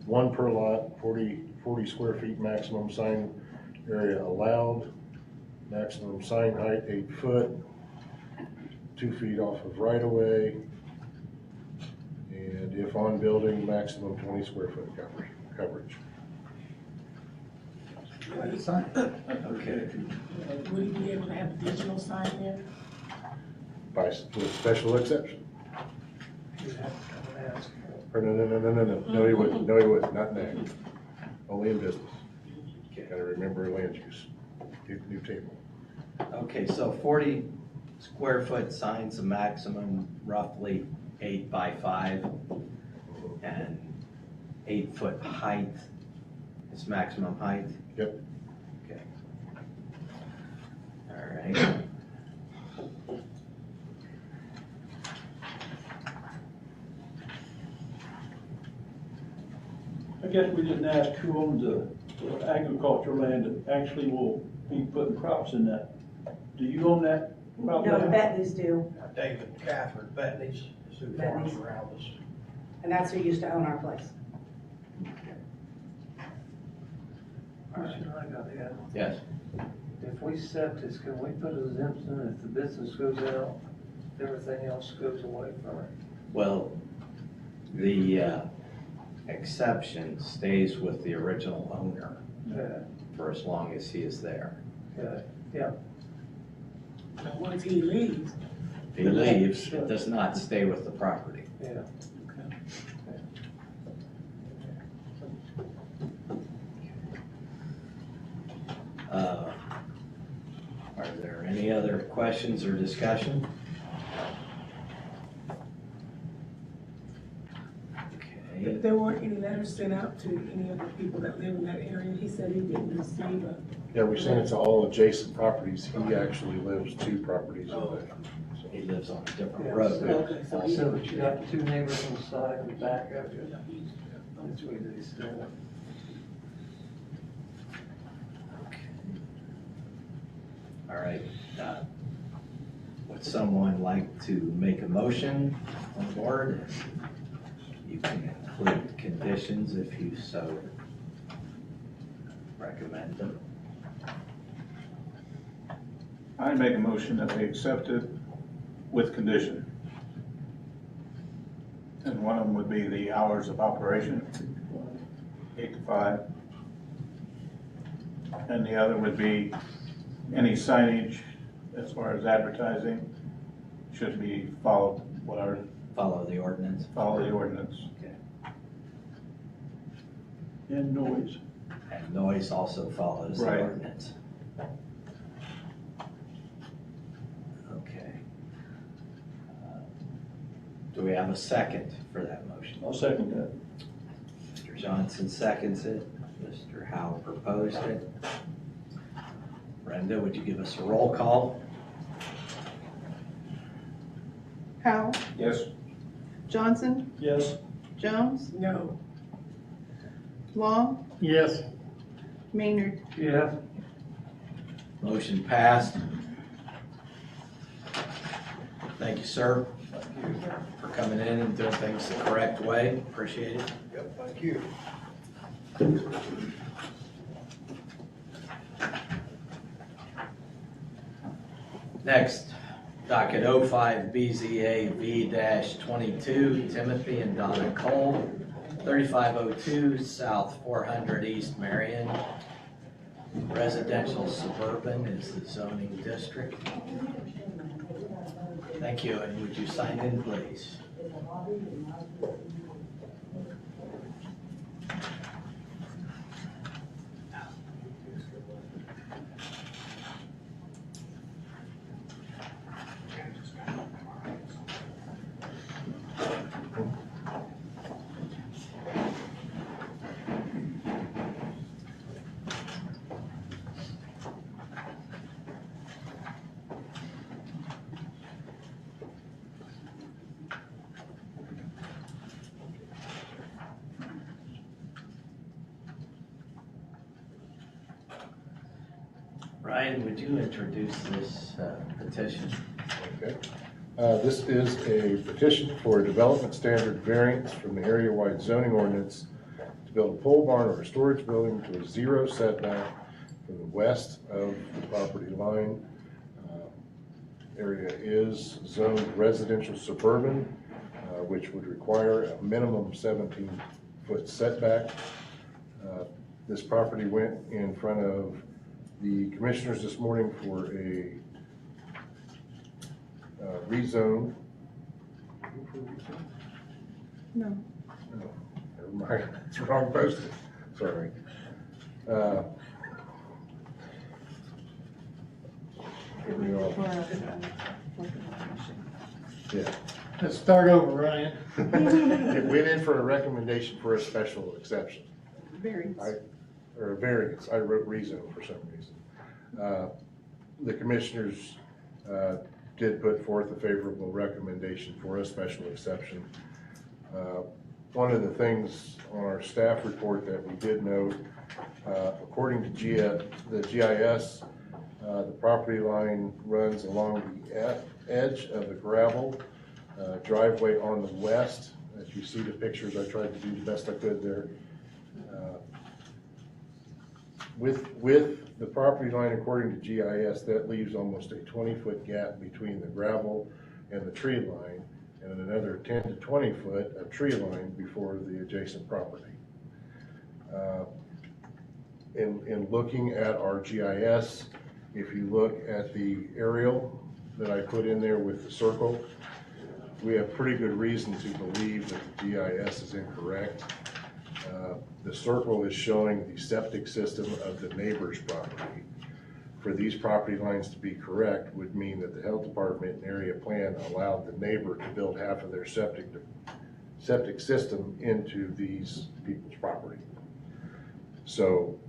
one per lot, 40 square feet maximum sign area allowed. Maximum sign height 8 foot, 2 feet off of right of way. And if on building, maximum 20 square foot coverage. Okay. Would you be able to have a digital sign there? With special exception. You have to come and ask. Or no, he wouldn't, not now. Only in business. Gotta remember land use, new table. Okay, so 40 square foot signs, a maximum roughly 8 by 5, and 8 foot height is maximum height. Yep. Okay. All right. I guess we didn't ask who owns the agricultural land that actually will be putting crops in that. Do you own that crop No, the land? Bettleys do. David Catherine Bettany's is too That far. needs- And that's who used to own our place. Question I got here, Yes. if we set this, can we put a exemption if the business goes out, everything else goes away from it? Well, the exception stays with the original owner Yeah, for as long as he is there. yeah, But once he leaves, If he leaves, it does not stay with the property. yeah. Are there any other questions or discussion? Okay, if there weren't any letters sent out to any of the people that live in that area, he said he didn't receive a. Yeah, we sent it to all adjacent properties. He actually lives 2 properties away. he lives on a different Yeah, road. Okay, so he. So that you got 2 neighbors on the side and the back of you. That's where they still. All right, would someone like to make a motion on the board? You can include conditions if you so recommend them. I make a motion that we accept it with condition. And one of them would be the hours of operation, 8 to 5. And the other would be any signage as far as advertising should be followed, Follow the ordinance. follow the ordinance. And noise. And noise also follows the Right. ordinance. Okay. Do we have a second for that motion? I'll second that. Mr. Johnson seconds it. Mr. Howe proposed it. Brenda, would you give us a roll call? Howe, Yes? Johnson, Yes. Jones, No, Long, Yes. Maynard. Yeah, Motion passed. Thank you, sir, for coming in and doing things the correct way. Appreciate it. Yep, thank you. Next, docket 05 BZA V-22, Timothy and Donna Cole, 3502 South 400 East Marion. Residential suburban is the zoning district. Thank you, and would you sign in, please? Ryan, would you introduce this petition? Okay. This is a petition for a development standard variance from the area-wide zoning ordinance to build a pole barn or a storage building to a 0 setback from the west of the property line. Area is zoned residential suburban, which would require a minimum 17-foot setback. This property went in front of the commissioners this morning for a rezone. No. No, never mind, it's wrong posted, sorry. Here we are. Yeah, Let's start over, Ryan. it went in for a recommendation for a special exception. Variance. Or a variance, I wrote rezone for some reason. The commissioners did put forth a favorable recommendation for a special exception. One of the things on our staff report that we did note, according to the GIS, the property line runs along the edge of the gravel driveway on the west. As you see the pictures, I tried to do the best I could there. With the property line according to GIS, that leaves almost a 20-foot gap between the gravel and the tree line, and another 10 to 20 foot of tree line before the adjacent property. In looking at our GIS, if you look at the aerial that I put in there with the circle, we have pretty good reason to believe that the GIS is incorrect. The circle is showing the septic system of the neighbor's property. For these property lines to be correct would mean that the health department and area plan allowed the neighbor to build half of their septic system into these people's property. So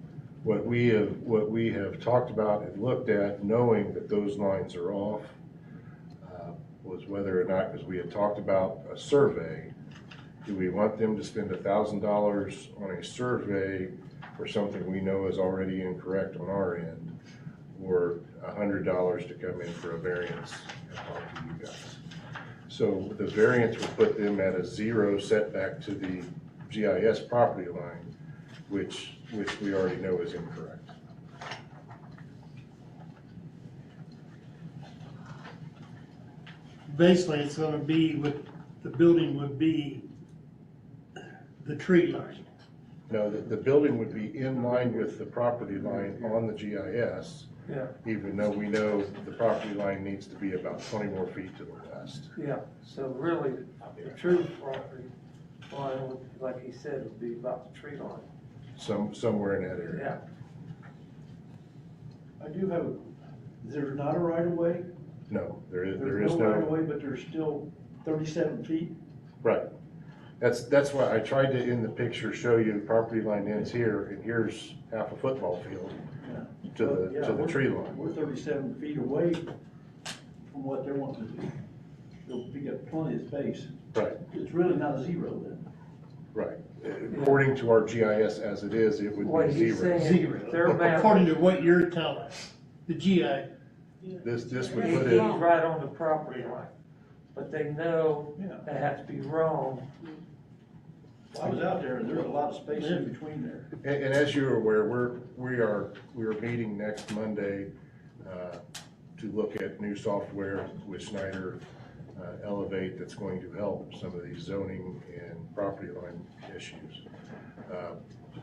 what we have talked about and looked at, knowing that those lines are off, was whether or not, because we had talked about a survey, do we want them to spend $1,000 on a survey for something we know is already incorrect on our end, or $100 to come in for a variance and talk to you guys? So the variance would put them at a 0 setback to the GIS property line, which we already know is incorrect. Basically, it's gonna be the building would be the tree line. No, the building would be in line with the property line on the GIS, Yeah, even though we know the property line needs to be about 20 more feet to the west. yeah, so really, the true property line, would, like he said, would be about the tree line. Somewhere in that area. Yeah, I do have, there's not a right of way? No, there is There's no right of way, but there's still 37 feet? Right. That's why I tried to, in the picture, show you the property line ends here, and here's half a football field to the tree line. We're 37 feet away from what they're wanting to do. They'll get plenty of space. Right, It's really not a 0 then. right. According to our GIS as it is, it would what be he's 0. saying, their map, According to what you're telling us, the GI. This would he's put it, right on the property line, but they know Yeah. they have to be wrong. I was out there and there's a lot of space in between there. and as you're aware, we are meeting next Monday to look at new software with Schneider Elevate that's going to help some of these zoning and property line issues.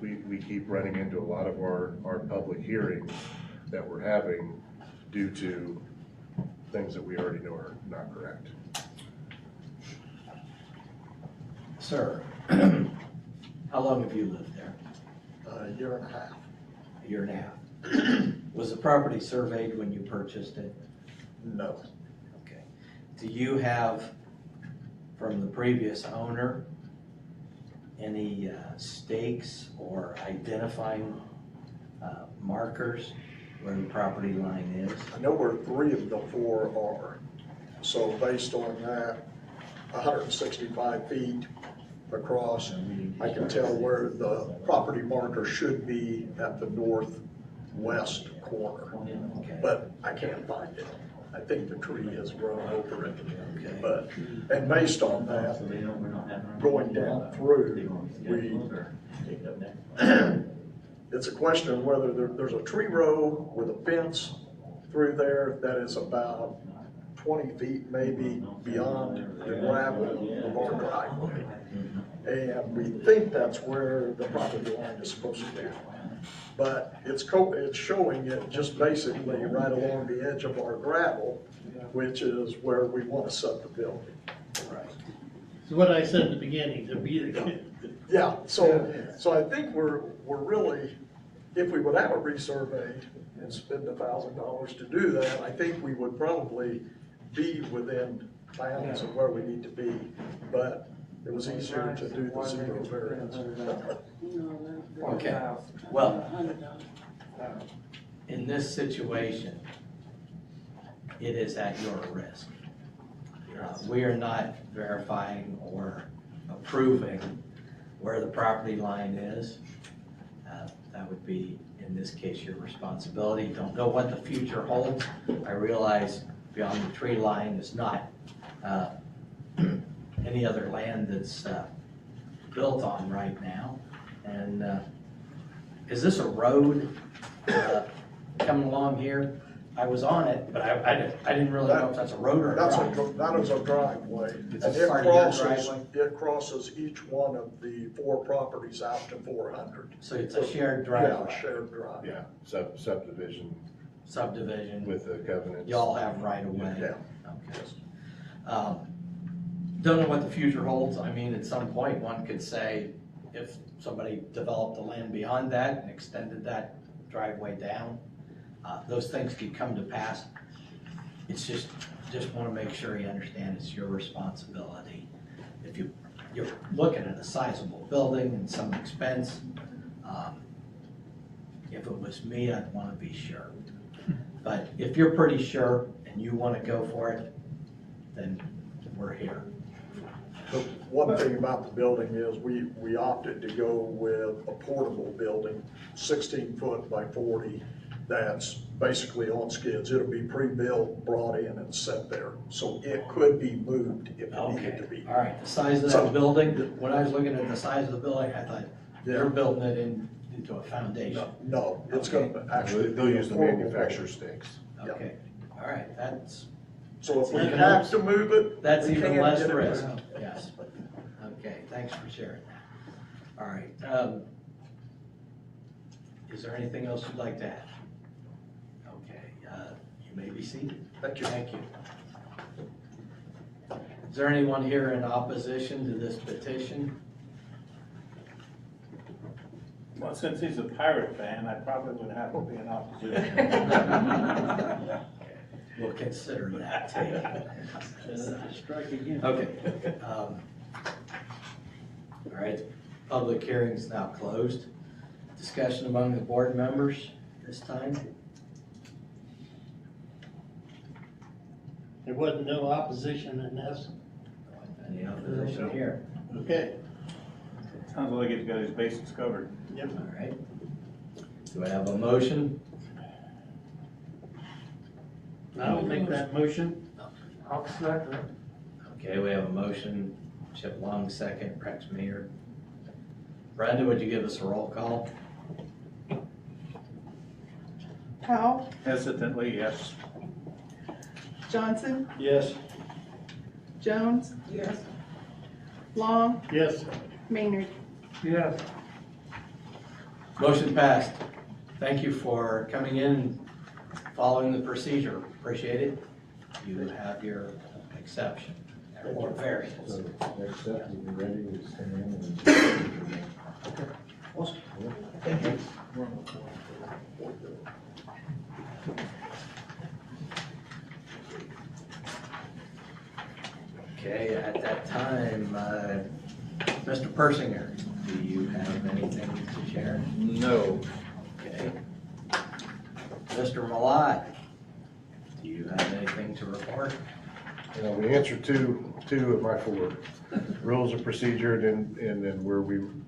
We keep running into a lot of our public hearings that we're having due to things that we already know are not correct. Sir, how long have you lived there? A year and a half. A year and a half. Was the property surveyed when you purchased it? No. Okay. Do you have, from the previous owner, any stakes or identifying markers where the property line is? I know where 3 of the 4 are. So based on that, 165 feet across, I can tell where the property marker should be at the northwest corner. Okay. But I can't find it. I think the tree has grown over it. Okay. But, and based on that, going down through, it's a question of whether there's a tree row with a fence through there that is about 20 feet maybe beyond the gravel of our driveway. And we think that's where the property line is supposed to be. But it's showing it just basically right along the edge of our gravel, which is where we want to set the building. Right. So what I said in the beginning, to be Yeah, so I think we're really, if we would have it resurveyed and spend $1,000 to do that, I think we would probably be within bounds of where we need to be. But it was easier to do the 0 variance. Okay. Well, in this situation, it is at your risk. We are not verifying or approving where the property line is. That would be, in this case, your responsibility. Don't know what the future holds. I realize beyond the tree line is not any other land that's built on right now. And is this a road coming along here? I was on it, but I didn't really know if that's a road or a drive. That is a driveway. It's And a part of your driveway? it crosses each one of the 4 properties out to 400. So it's a shared driveway? Yeah, shared drive. Yeah, subdivision Subdivision. with the covenants. Y'all have right of way? Yeah. Okay. Don't know what the future holds. I mean, at some point, one could say, if somebody developed the land beyond that and extended that driveway down, those things could come to pass. It's just want to make sure you understand it's your responsibility. If you're looking at a sizable building and some expense, if it was me, I'd want to be sure. But if you're pretty sure and you want to go for it, then we're here. The one thing about the building is we opted to go with a portable building, 16 foot by 40. That's basically on skids. It'll be pre-built, brought in and set there. So it could be moved if it needed to be. All right, the size of that building, when I was looking at the size of the building, I thought they're building it into a foundation. No, it's going to actually. They'll use the manufacturer stakes. Okay, all right, that's. So if we have to move it. That's we even can less get it risk, moved. yes. Okay, thanks for sharing that. All right. Is there anything else you'd like to add? Okay, you may be seated. Thank you. Thank you. Is there anyone here in opposition to this petition? Well, since he's a Pirate fan, I probably would have to be in opposition. We'll consider that too. Strike again. Okay. All right, public hearing's now closed. Discussion among the board members this time. There wasn't no opposition in this. Any opposition here? Okay. Sounds like he's got his bases covered. Yep. All right. Do I have a motion? I'll make that motion. I'll second it. Okay, we have a motion. Chip Long, second. Rex Meyer. Brenda, would you give us a roll call? Powell, Hesitantly, yes. Johnson, Yes. Jones, Yes. Long, Yes. Maynard. Yes. Motion passed. Thank you for coming in and following the procedure. Appreciate it. You have your exception or variance. So next step, we'll be ready to stand in and. Thank you. Okay, at that time, Mr. Persinger, do you have anything to share? No. Okay. Mr. Malat, do you have anything to report? We answered two of my 4 rules of procedure, and then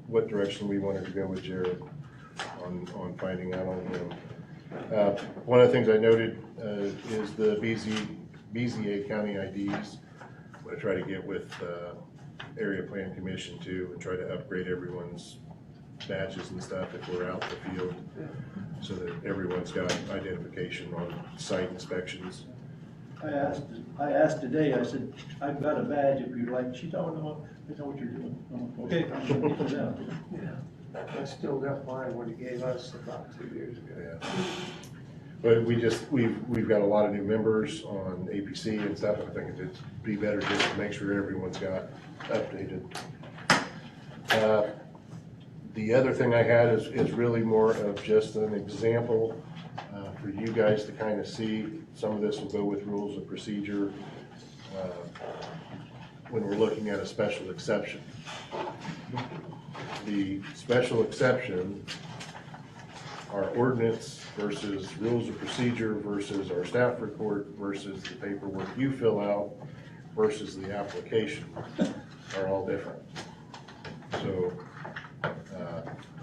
what direction we wanted to go with Jared on finding out on him. One of the things I noted is the BZA county IDs. I'm gonna try to get with area plan commission too, and try to upgrade everyone's badges and stuff if we're out in the field, so that everyone's got identification on site inspections. I asked today, I said, I've got a badge if you'd like. She said, oh, no, I know what you're doing. Oh, okay, I'm gonna put it out. Yeah. I still got mine, what he gave us about 2 years ago. Yeah. But we've got a lot of new members on APC and stuff, and I think it'd be better just to make sure everyone's got updated. The other thing I had is really more of just an example for you guys to kind of see. Some of this will go with rules of procedure when we're looking at a special exception. The special exception, our ordinance versus rules of procedure versus our staff report versus the paperwork you fill out versus the application are all different. So,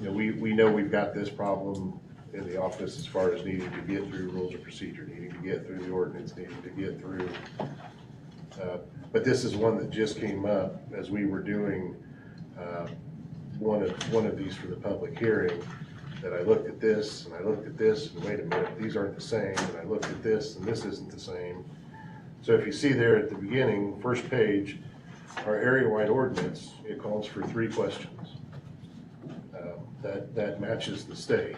we know we've got this problem in the office as far as needing to get through rules of procedure, needing to get through the ordinance, needing to get through But this is one that just came up as we were doing one of these for the public hearing, that I looked at this, and I looked at this, and wait a minute, these aren't the same, and I looked at this, and this isn't the same. So if you see there at the beginning, first page, our area-wide ordinance, it calls for 3 questions. That matches the state.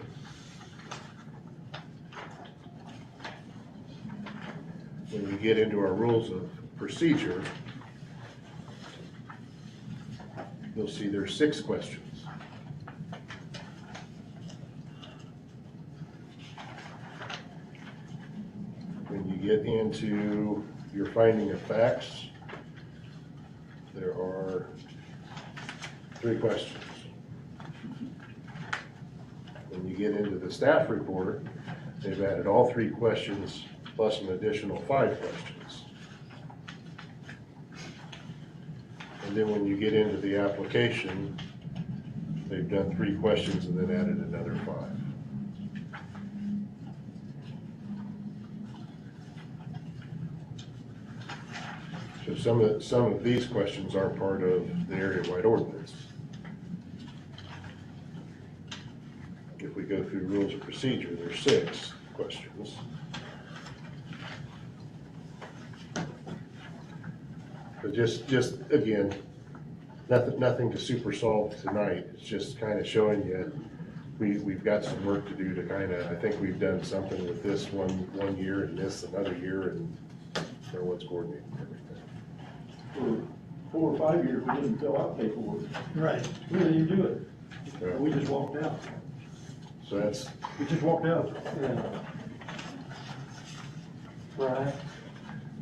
When we get into our rules of procedure, you'll see there's 6 questions. When you get into your finding of facts, there are 3 questions. When you get into the staff report, they've added all 3 questions plus an additional 5 questions. And then when you get into the application, they've done 3 questions and then added another 5. So some of these questions are part of the area-wide ordinance. If we go through rules of procedure, there's 6 questions. But just again, nothing to super solve tonight. It's just kind of showing you we've got some work to do to kind of, I think we've done something with this one year and this another year, and everyone's coordinating everything. For 4 or 5 years, we didn't fill out paperwork. Right. We didn't even do it. Yeah. We just walked out. So that's, We just walked out. Yeah. Brian,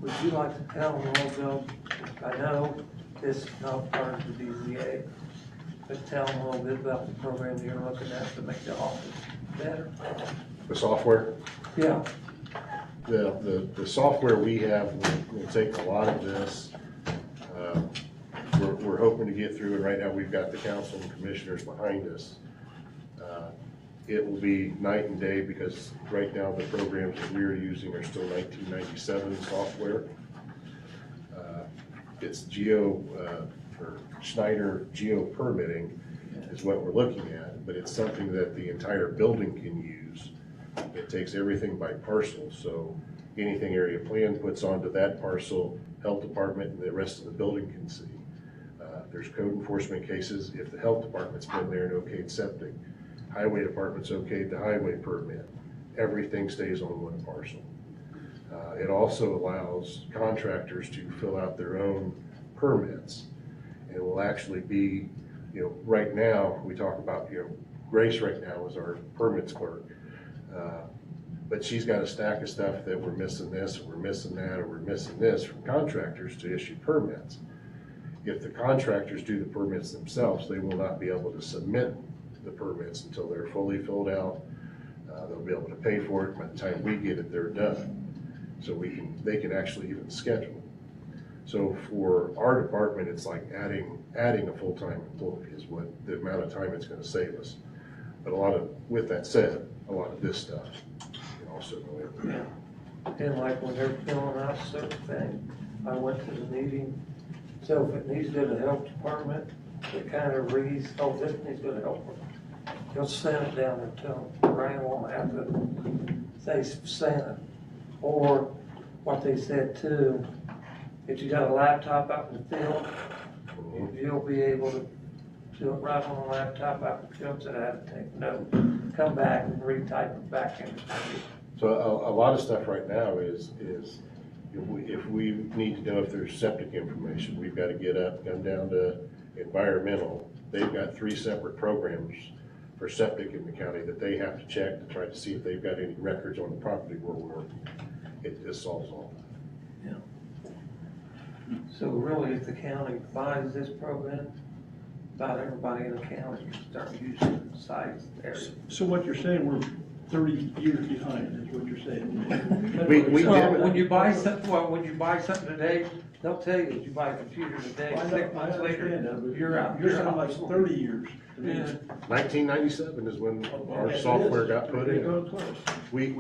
would you like to tell them a little bit, I know this is not part of the BZA, but tell them a little bit about the program you're looking at to make the office better? the software. Yeah. The software we have will take a lot of this. We're hoping to get through, and right now we've got the council and commissioners behind us. It will be night and day, because right now the programs that we're using are still 1997 software. It's or Schneider geo permitting is what we're looking at, but it's something that the entire building can use. It takes everything by parcel, so anything area plan puts onto that parcel, health department and the rest of the building can see. There's code enforcement cases if the health department's been there and okayed septic. Highway department's okayed the highway permit. Everything stays on one parcel. It also allows contractors to fill out their own permits. And it will actually be, right now, we talk about, Grace right now is our permits clerk. But she's got a stack of stuff that we're missing this, or we're missing that, or we're missing this from contractors to issue permits. If the contractors do the permits themselves, they will not be able to submit the permits until they're fully filled out. They'll be able to pay for it. By the time we get it, they're done. So they can actually even schedule. So for our department, it's like adding a full-time employee is what the amount of time it's going to save us. But with that said, a lot of this stuff can also go in. Yeah. And like when they're filling out certain thing, I went to the meeting, so if it needs to go to the health department, it kind of reads, oh, this needs to go to health department. He'll send it down there to them. Brian won't have to say send it. Or what they said too, if you got a laptop out in the field, you'll be able to do it right on the laptop out in the field, so I have to take notes, come back and retype it back in. So a lot of stuff right now is if we need to know if there's septic information, we've got to come down to environmental. They've got 3 separate programs for septic in the county that they have to check to try to see if they've got any records on the property where we're working. It just solves all that. Yeah. So really, if the county buys this program, about everybody in the county can start using sites there. So what you're saying, we're 30 years behind, is what you're saying. Well, when you buy something today, they'll tell you that you buy a computer today, 6 months later, you're out. You're saying like 30 years. Yeah. 1997 is when our software got put in. We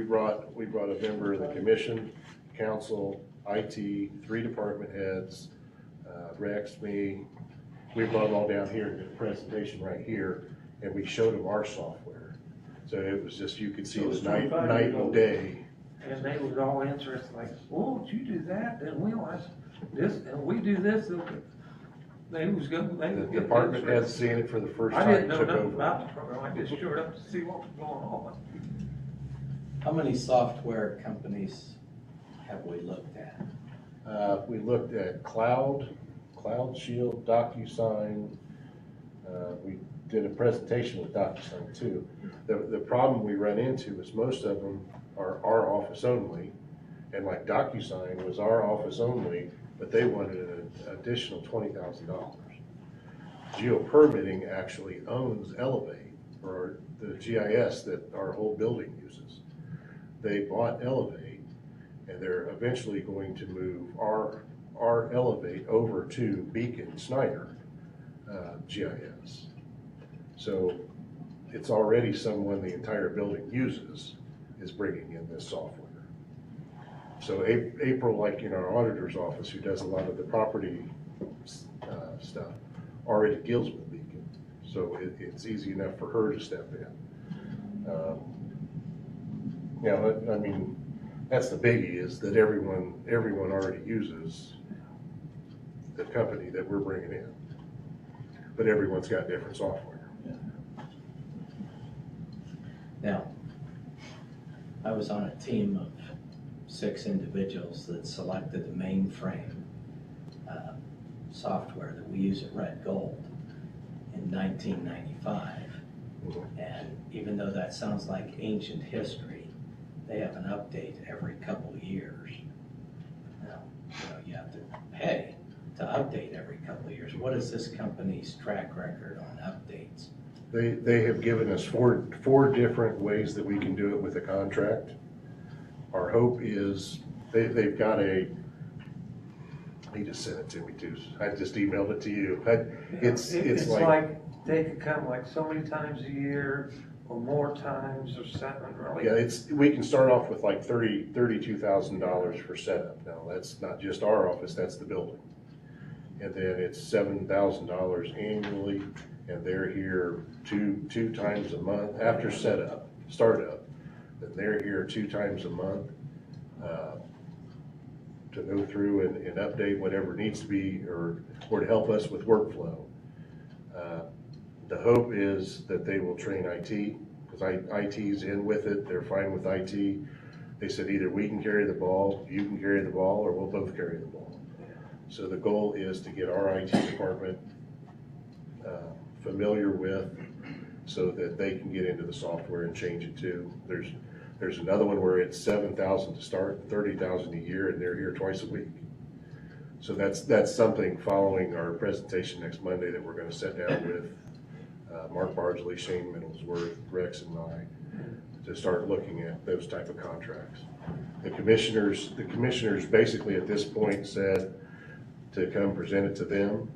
brought a member of the commission, council, IT, 3 department heads, Rex, me. We brought them all down here to do a presentation right here, and we showed them our software. So it was just, you could see So it's the night 25 years and old. day. And they was all interested, like, well, you do that, then we'll ask this, and we do this. They was going, they The would get department heads interested. seeing it for the first I time, didn't know took nothing over. about the program, I just showed up to see what was going on. How many software companies have we looked at? We looked at Cloud Shield, DocuSign. We did a presentation with DocuSign too. The problem we run into is most of them are our office only. And like DocuSign was our office only, but they wanted an additional $20,000. Geo-permitting actually owns Elevate, or the GIS that our whole building uses. They bought Elevate, and they're eventually going to move our Elevate over to Beacon Snyder GIS. So it's already someone the entire building uses is bringing in this software. So April, like in our auditor's office, who does a lot of the property stuff, already deals with Beacon. So it's easy enough for her to step in. Yeah, I mean, that's the biggie, is that everyone already uses the company that we're bringing in. But everyone's got different software. Now, I was on a team of 6 individuals that selected the mainframe software that we use at Red Gold in 1995. And even though that sounds like ancient history, they have an update every couple of years. Now, you have to pay to update every couple of years. What is this company's track record on updates? They have given us four different ways that we can do it with a contract. Our hope is, they've got he just sent it to me too. I just emailed it to you. It's like they could come like so many times a year, or more times, or something, really. yeah, we can start off with like $32,000 for setup. Now, that's not just our office, that's the building. And then it's $7,000 annually, and they're here two times a month after startup. Then they're here 2 times a month to go through and update whatever needs to be, or to help us with workflow. The hope is that they will train IT, because IT's in with it, they're fine with IT. They said either we can carry the ball, you can carry the ball, or we'll both carry the ball. So the goal is to get our IT department familiar with, so that they can get into the software and change it too. There's another one where it's $7,000 to start, $30,000 a year, and they're here twice a week. So that's something following our presentation next Monday that we're going to sit down with Mark Bardsley, Shane Middlesworth, Rex, and I to start looking at those type of contracts. The commissioners basically at this point said to come present it to them.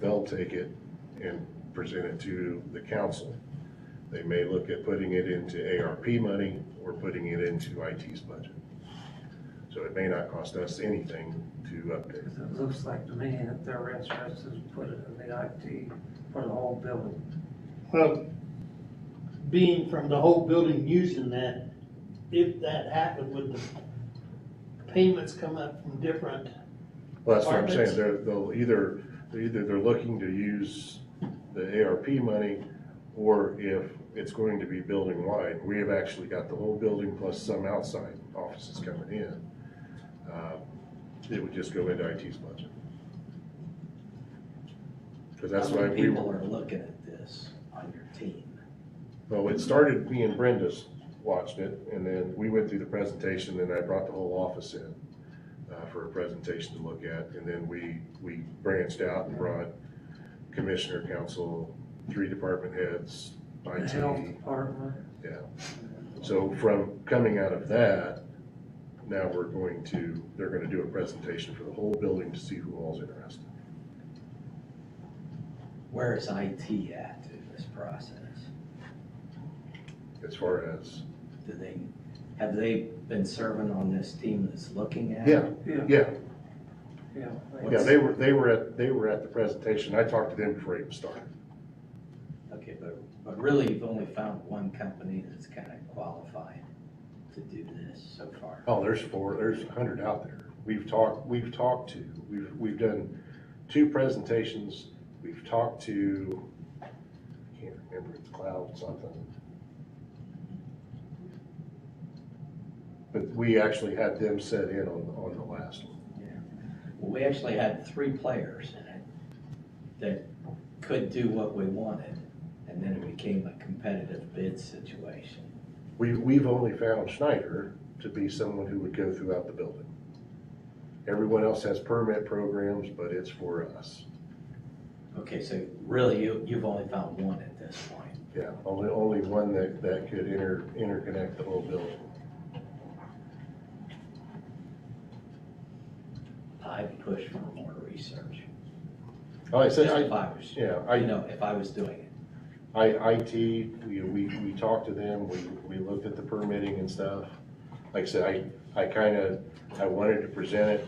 They'll take it and present it to the council. They may look at putting it into ARP money or putting it into IT's budget. So it may not cost us anything to update. It looks like to me that they're interested in putting it in the IT for the whole building. Well, being from the whole building using that, if that happened, would the payments come up from different Well, that's what I'm saying. departments? They're looking to use the ARP money, or if it's going to be building wide. We have actually got the whole building plus some outside offices coming in. It would just go into IT's budget. Because that's How why many people are looking at this on your team? Well, it started, me and Brenda's watched it, and then we went through the presentation, and I brought the whole office in for a presentation to look at, and then we branched out and brought commissioner, council, 3 department heads, IT. The health department. Yeah. So from coming out of that, now they're going to do a presentation for the whole building to see who all's interested. Where is IT at in this process? As far as, Do they Have they been serving on this team that's looking at Yeah, it? yeah, Yeah. yeah, they were at the presentation. I talked to them before it even started. Okay, but really, you've only found one company that's kind of qualified to do this so far. Oh, there's 100 out there. We've talked to, we've done 2 presentations. We've talked to, I can't remember, it's Cloud something. But we actually had them set in on the last one. Well, we actually had 3 players in it that could do what we wanted, and then it became a competitive bid situation. We've only found Schneider to be someone who would go throughout the building. Everyone else has permit programs, but it's for us. Okay, so really, you've only found one at this point. Yeah, only one that could interconnect the whole building. I'd push for more research. Oh, I said, If I was, yeah, if I was doing it. IT, we talked to them, we looked at the permitting and stuff. Like I said, I wanted to present it.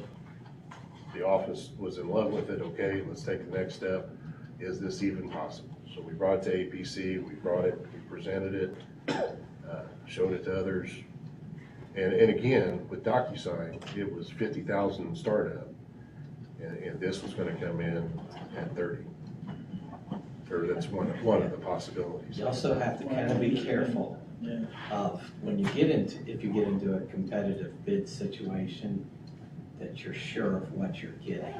The office was in love with it. Okay, let's take the next step. Is this even possible? So we brought it to APC, we presented it, showed it to others. And again, with DocuSign, it was 50,000 startup. And this was gonna come in at 30. Or that's one of the possibilities. You also have to kind of be careful of when you get into, if you get into a competitive bid situation, that you're sure of what you're getting.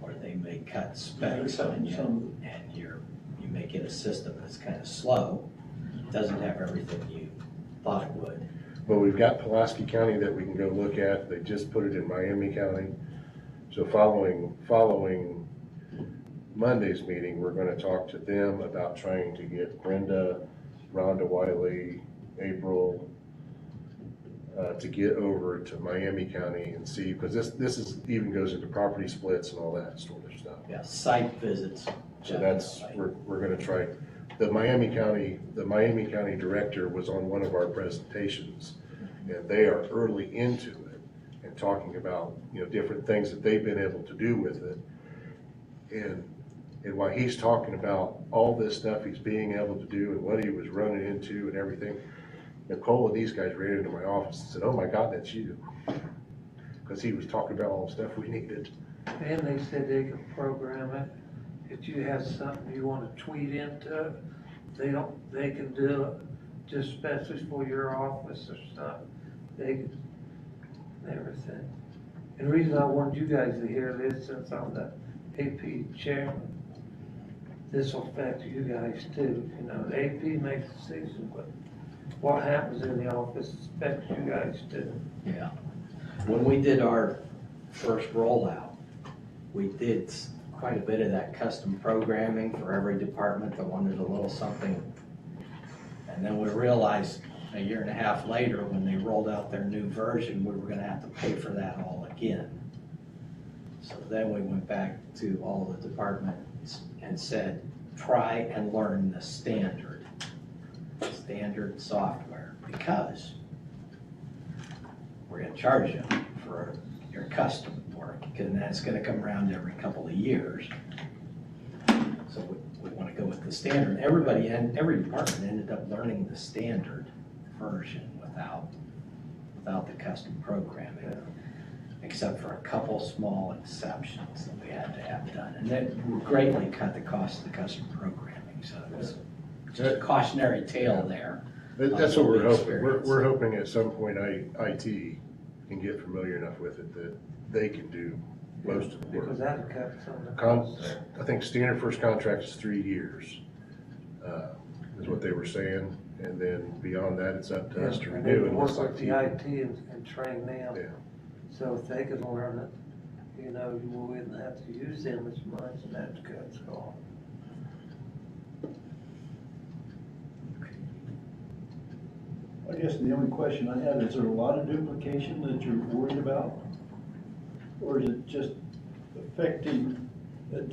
Or they may cut specs on you and you may get a system that's kind of slow, doesn't have everything you thought it would. But we've got Pulaski County that we can go look at. They just put it in Miami County. So following Monday's meeting, we're gonna talk to them about trying to get Brenda, Rhonda Wiley, April, to get over to Miami County and see, because this even goes into property splits and all that sort of stuff. Yeah, site visits. So that's, we're gonna try. The Miami County director was on one of our presentations, and they are early into it and talking about, different things that they've been able to do with it. And while he's talking about all this stuff he's being able to do and what he was running into and everything, Nicole and these guys ran into my office and said, "Oh my God, that's you." Because he was talking about all the stuff we needed. And they said they could program it. If you have something you want to tweet into, they can do it just especially for your office or something. They could, everything. And the reason I wanted you guys to hear this, since I'm the AP chairman, this will affect you guys too. The AP makes decisions, but what happens in the office affects you guys too. Yeah. When we did our first rollout, we did quite a bit of that custom programming for every department that wanted a little something. And then we realized a year and a half later, when they rolled out their new version, we were gonna have to pay for that all again. So then we went back to all the departments and said, try and learn the standard software, because we're gonna charge you for your custom work, because that's gonna come around every couple of years. So we wanna go with the standard. Everybody and every department ended up learning the standard version without the custom programming, except for a couple small exceptions that we had to have done. And that greatly cut the cost of the custom programming, so it was just a cautionary tale there. That's what we're hoping. We're hoping at some point IT can get familiar enough with it that they can do most of the work. Because that cuts some of the costs. I think standard first contract is 3 years, is what they were saying. And then beyond that, it's up to us to renew. And work with the IT and train them. Yeah. So if they could learn it, you wouldn't have to use them as much, and that cuts costs. I guess the only question I have, is there a lot of duplication that you're worried about? Or is it just affecting, it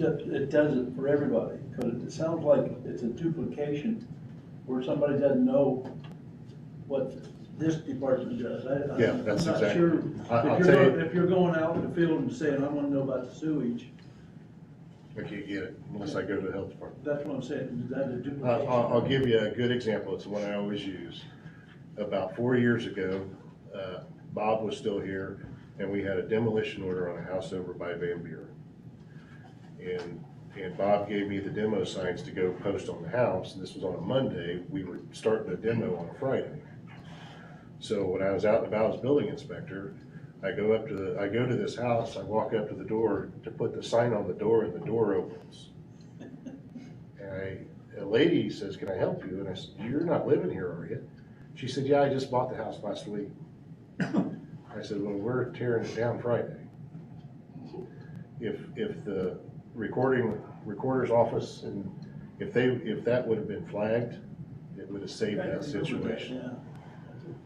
does it for everybody? Because it sounds like it's a duplication where somebody doesn't know what this department does. Yeah, that's I'm not exactly- sure. I'll If tell you're, you- if you're going out in the field and saying, I wanna know about the sewage, I can't get it unless I go to the health department. that's what I'm saying, is that a duplication? I'll give you a good example. It's the one I always use. About 4 years ago, Bob was still here, and we had a demolition order on a house over by Van Buren. And Bob gave me the demo signs to go post on the house, and this was on a Monday. We were starting a demo on a Friday. So when I was out and about as building inspector, I go to this house, I walk up to the door to put the sign on the door, and the door opens. And a lady says, "Can I help you?" And I said, "You're not living here, are you?" She said, "Yeah, I just bought the house last week." I said, "Well, we're tearing it down Friday." If the recorder's office, and if that would have been flagged, it would have saved that situation. Yeah.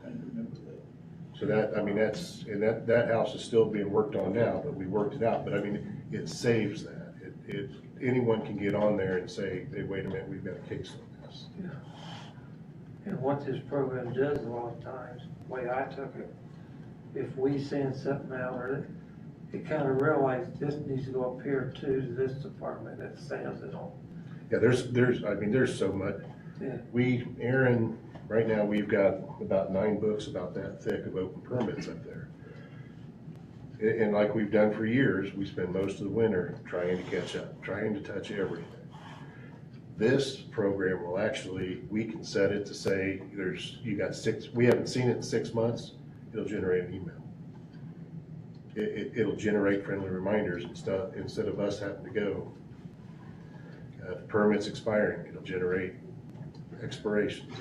I remember that. So that, I mean, that house is still being worked on now, but we worked it out. But I mean, it saves that. Anyone can get on there and say, "Hey, wait a minute, we've got a case on this." Yeah. And what this program does a lot of times, the way I took it, if we send something out, or it kind of realized this needs to go up here too, to this department that sends it on. Yeah, there's so much. Yeah. Aaron, right now, we've got about 9 books about that thick of open permits up there. And like we've done for years, we spend most of the winter trying to catch up, trying to touch everything. This program will actually, we can set it to say, we haven't seen it in 6 months, it'll generate an email. It'll generate friendly reminders and stuff, instead of us having to go. The permit's expiring, it'll generate expirations,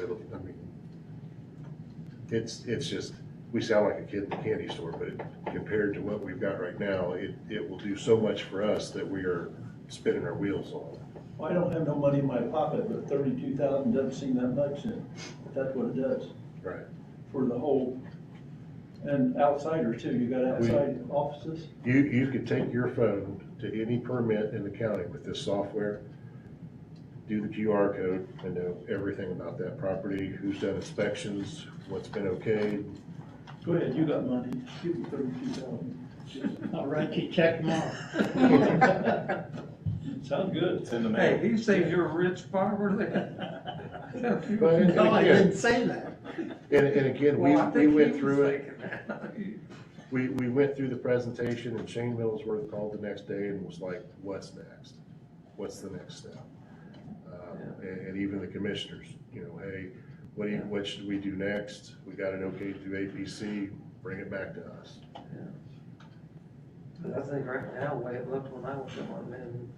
it's just, we sound like a kid in the candy store, but compared to what we've got right now, it will do so much for us that we are spinning our wheels on. Well, I don't have no money in my pocket, but 32,000 doesn't seem that much, and that's what it does. Right. For the whole, and outsiders too, you got outside offices? You could take your phone to any permit in the county with this software, do the QR code, and know everything about that property, who's done inspections, what's been okayed. Go ahead, you got money, give me 32,000. I'll write you a check tomorrow. Sounds good. It's in the Hey, mail. he says you're a rich farmer there. No, I didn't say that. And again, we Well, I think went he through was it. thinking that. We went through the presentation, and Shane Middlesworth called the next day and was like, "What's next? What's the next step?" And even the commissioners, hey, what should we do next? We got it okay through APC, bring it back to us. But I think right now, the way it looked when I was going, then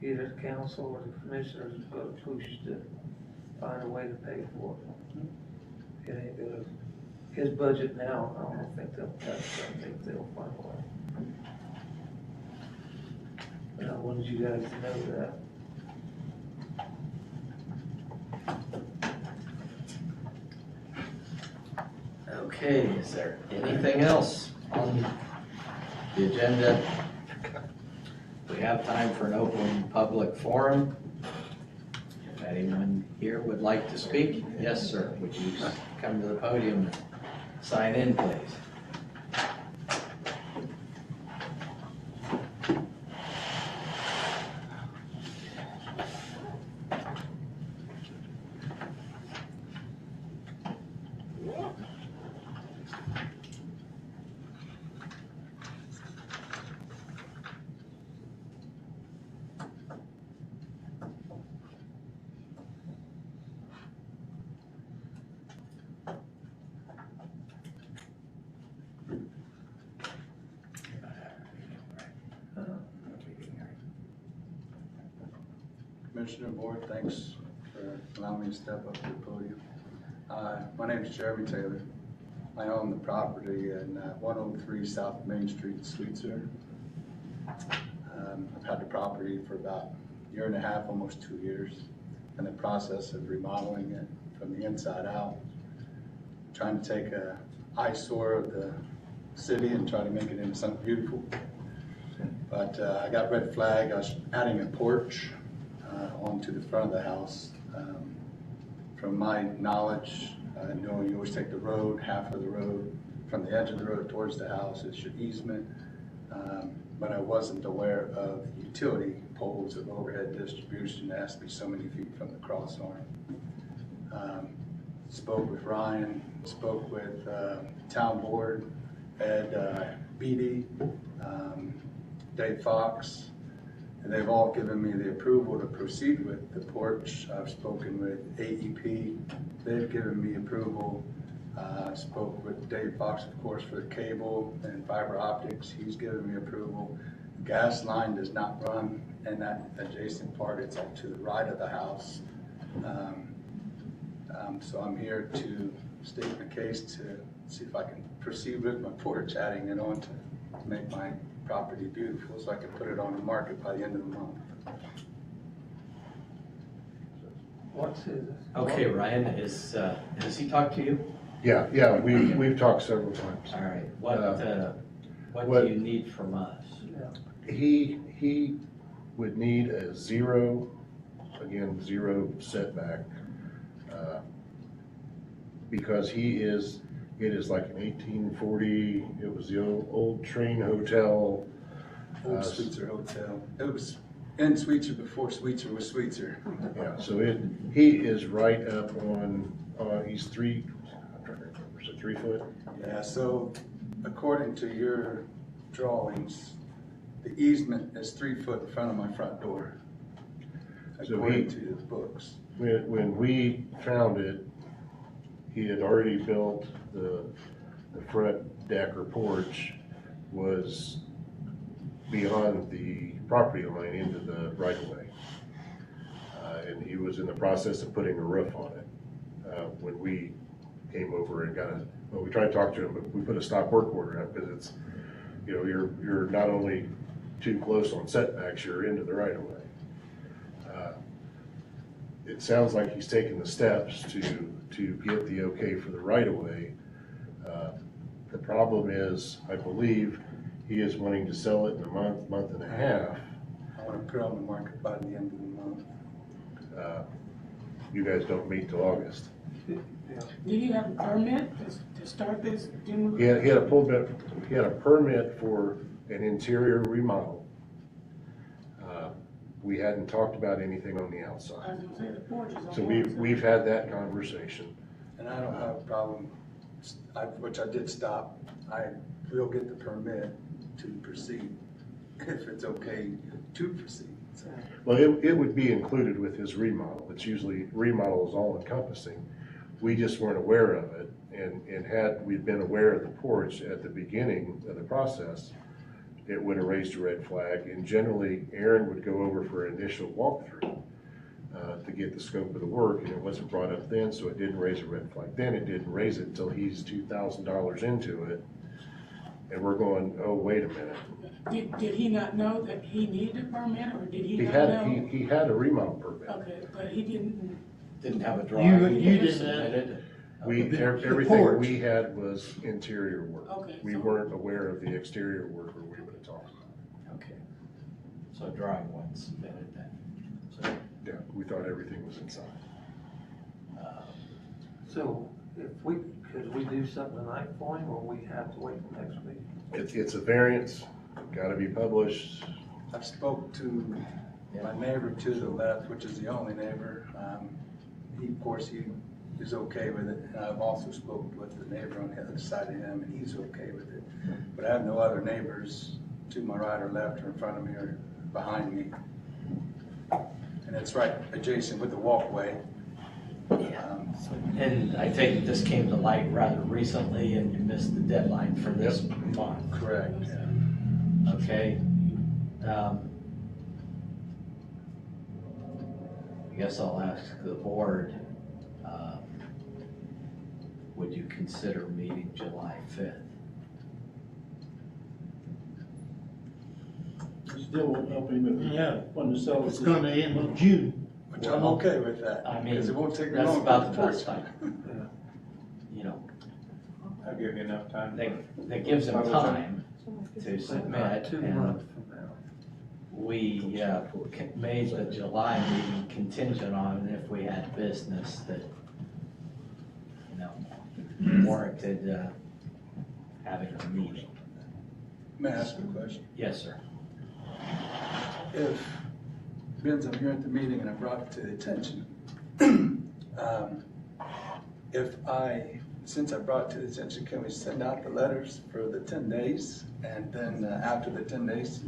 either the council or the commissioners is gonna push to find a way to pay for it. It ain't gonna, his budget now, I don't think they'll touch it, I think they'll find a way. And I wanted you guys to know that. Okay, is there anything else on the agenda? We have time for an open public forum. If anyone here would like to speak, yes, sir, would you come to the podium and sign in, please? Commissioner Board, thanks for allowing me to step up to the podium. My name is Jeremy Taylor. I own the property in 103 South Main Street, Sweetser. I've had the property for about a year and a half, almost 2 years, in the process of remodeling it from the inside out, trying to take a eyesore of the city and try to make it into something beautiful. But I got red flag. I was adding a porch onto the front of the house. From my knowledge, No, you always take the road, half of the road, from the edge of the road towards the house is your easement. But I wasn't aware of utility poles of overhead distribution that has to be so many feet from the cross arm. Spoke with Ryan, spoke with town board, Ed Beatty, Dave Fox, and they've all given me the approval to proceed with the porch. I've spoken with AEP, they've given me approval. Spoke with Dave Fox, of course, for the cable and fiber optics. He's given me approval. Gas line does not run in that adjacent part. It's up to the right of the house. So I'm here to state my case to see if I can proceed with my porch, adding it on to make my property beautiful so I can put it on the market by the end of the month. What's his? Okay, Ryan, has he talked to you? Yeah, we've talked several times. All right, what do you need from us? He would need a zero setback, because it is like an 1840, it was the old train hotel. Old Sweetser Hotel. It was in Sweetser before Sweetser was Sweetser. Yeah, so he is right up on, he's 3 foot? Yeah, so according to your drawings, the easement is 3 foot in front of my front door, according to the books. When we found it, he had already built the front deck or porch was beyond the property line into the right of way. And he was in the process of putting a roof on it. When we came over and we tried to talk to him, but we put a stop work order up because it's, you're not only too close on setbacks, you're into the right of way. It sounds like he's taken the steps to get the okay for the right of way. The problem is, I believe, he is wanting to sell it in a month and a half. I want to put it on the market by the end of the month. You guys don't meet till August. Did he have a permit to start this? He had a permit for an interior remodel. We hadn't talked about anything on the outside. I was gonna say the porch is on. So we've had that conversation. And I don't have a problem, which I did stop. I will get the permit to proceed, if it's okay to proceed. So. Well, it would be included with his remodel. It's usually, remodel is all encompassing. We just weren't aware of it, and had we been aware of the porch at the beginning of the process, it would have raised a red flag, and generally Aaron would go over for an initial walkthrough to get the scope of the work, and it wasn't brought up then, so it didn't raise a red flag. Then it didn't raise it until he's $2,000 into it, and we're going, oh, wait a minute. Did he not know that he needed a permit, or did he not know? He had a remodel permit. Okay, but he Didn't have a drawing. You didn't. Everything we had was interior work. Okay, We weren't aware of the exterior work, or we would have talked about Okay, so drawing wasn't submitted then. So, it. Yeah, we thought everything was inside. So could we do something tonight for him, or we have to wait till next week? It's a variance, gotta be published. I've spoke to my neighbor to the left, which is the only neighbor. Of course, he is okay with it. And I've also spoken with the neighbor on the other side of him, and he's okay with it. But I have no other neighbors to my right or left or in front of me or behind me. And it's right adjacent with the walkway. And I think this came to light rather recently, and you missed the deadline for this month. Correct. Okay. I guess I'll ask the board, would you consider meeting July 5th? Still won't help him if he wanted to sell it. It's gonna end in June. Which I'm okay with that. I mean, because it won't take me that's long. about the best time. You know, I'll give you enough time. that gives them time to submit. 2 and months from now. we made the July meeting contingent on if we had business that, warranted, having a meeting. May I ask a question? Yes, sir. If, Vince, I'm here at the meeting and I brought it to the attention. Since I brought it to the attention, can we send out the letters for the 10 days? And then after the 10 days,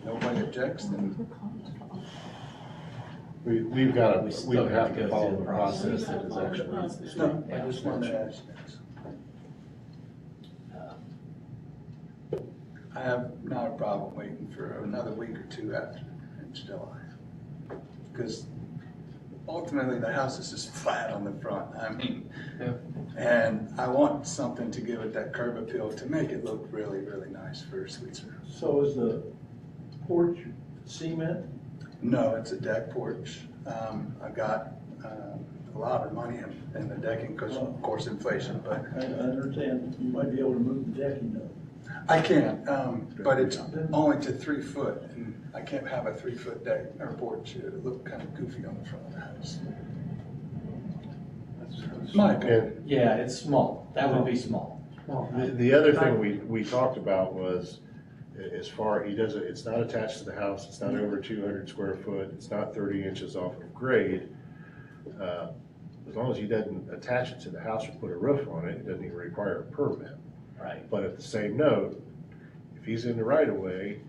nobody objects, then We would have to follow the process that is actually. no, I just wanted to ask. I have not a problem waiting for another week or two after in July. Because ultimately the house is just flat on the front. I mean, and I want something to give it that curb appeal to make it look really, really nice for Sweetser. So is the porch cement? No, it's a deck porch. I got a lot of money in the decking because of course inflation, but. I understand you might be able to move the decking though. I can, but it's only to 3 foot, and I can't have a 3 foot deck or porch. It'll look kind of goofy on the front of the house. My opinion. Yeah, it's small. That would be small. The other thing we talked about was, as far, it's not attached to the house, it's not over 200 square foot, it's not 30 inches off of grade. As long as he doesn't attach it to the house or put a roof on it, it doesn't even require a permit. Right. But at the same note, if he's in the right of way,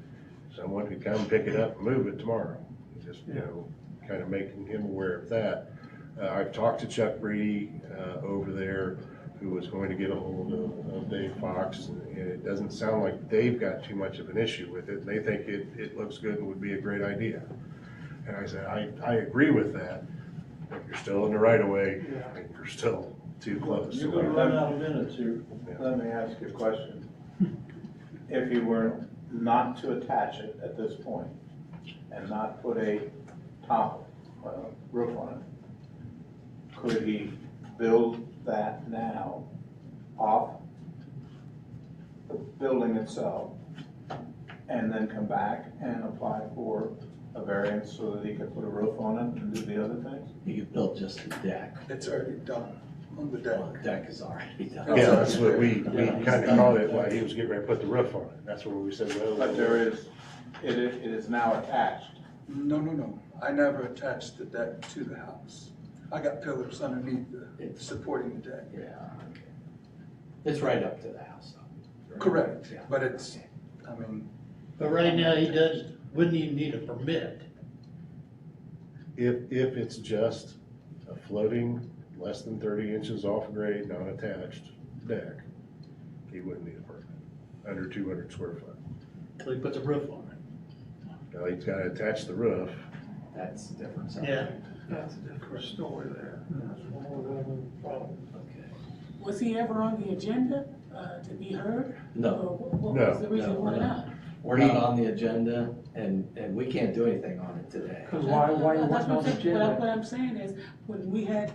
someone could come pick it up and move it tomorrow. Just, kind of making him aware of that. I've talked to Chuck Brady over there, who was going to get a hold of Dave Fox, and it doesn't sound like they've got too much of an issue with it. They think it looks good and would be a great idea. And I said, I agree with that, but you're still in the right of way, and you're still too close. You're gonna run out of minutes here. Let me ask you a question. If you were not to attach it at this point and not put a top roof on it, could he build that now off the building itself and then come back and apply for a variance so that he could put a roof on it and do the other things? You could build just a deck. It's already done on the deck. Well, the deck is already done. Yeah, that's what we kind of called it while he was getting ready to put the roof on it. That's where we said, well. But it is now attached. No. I never attached the deck to the house. I got pillars underneath supporting the deck. Yeah, okay. It's right up to the house though. Correct, Yeah. but it's, I mean. But right now, wouldn't even need a permit. If it's just a floating, less than 30 inches off grade, non-attached deck, he wouldn't need a permit, under 200 square foot. So he puts a roof on it. Now, he's gotta attach the roof. That's a different Yeah. subject. That's a different story there. That's a whole other problem. Okay. Was he ever on the agenda to be heard? No. Or what was the reason No, why no. not? We're not on the agenda, and we can't do anything on it today. Cause why you That's wasn't on the I'm saying. What agenda? I'm saying is, when we had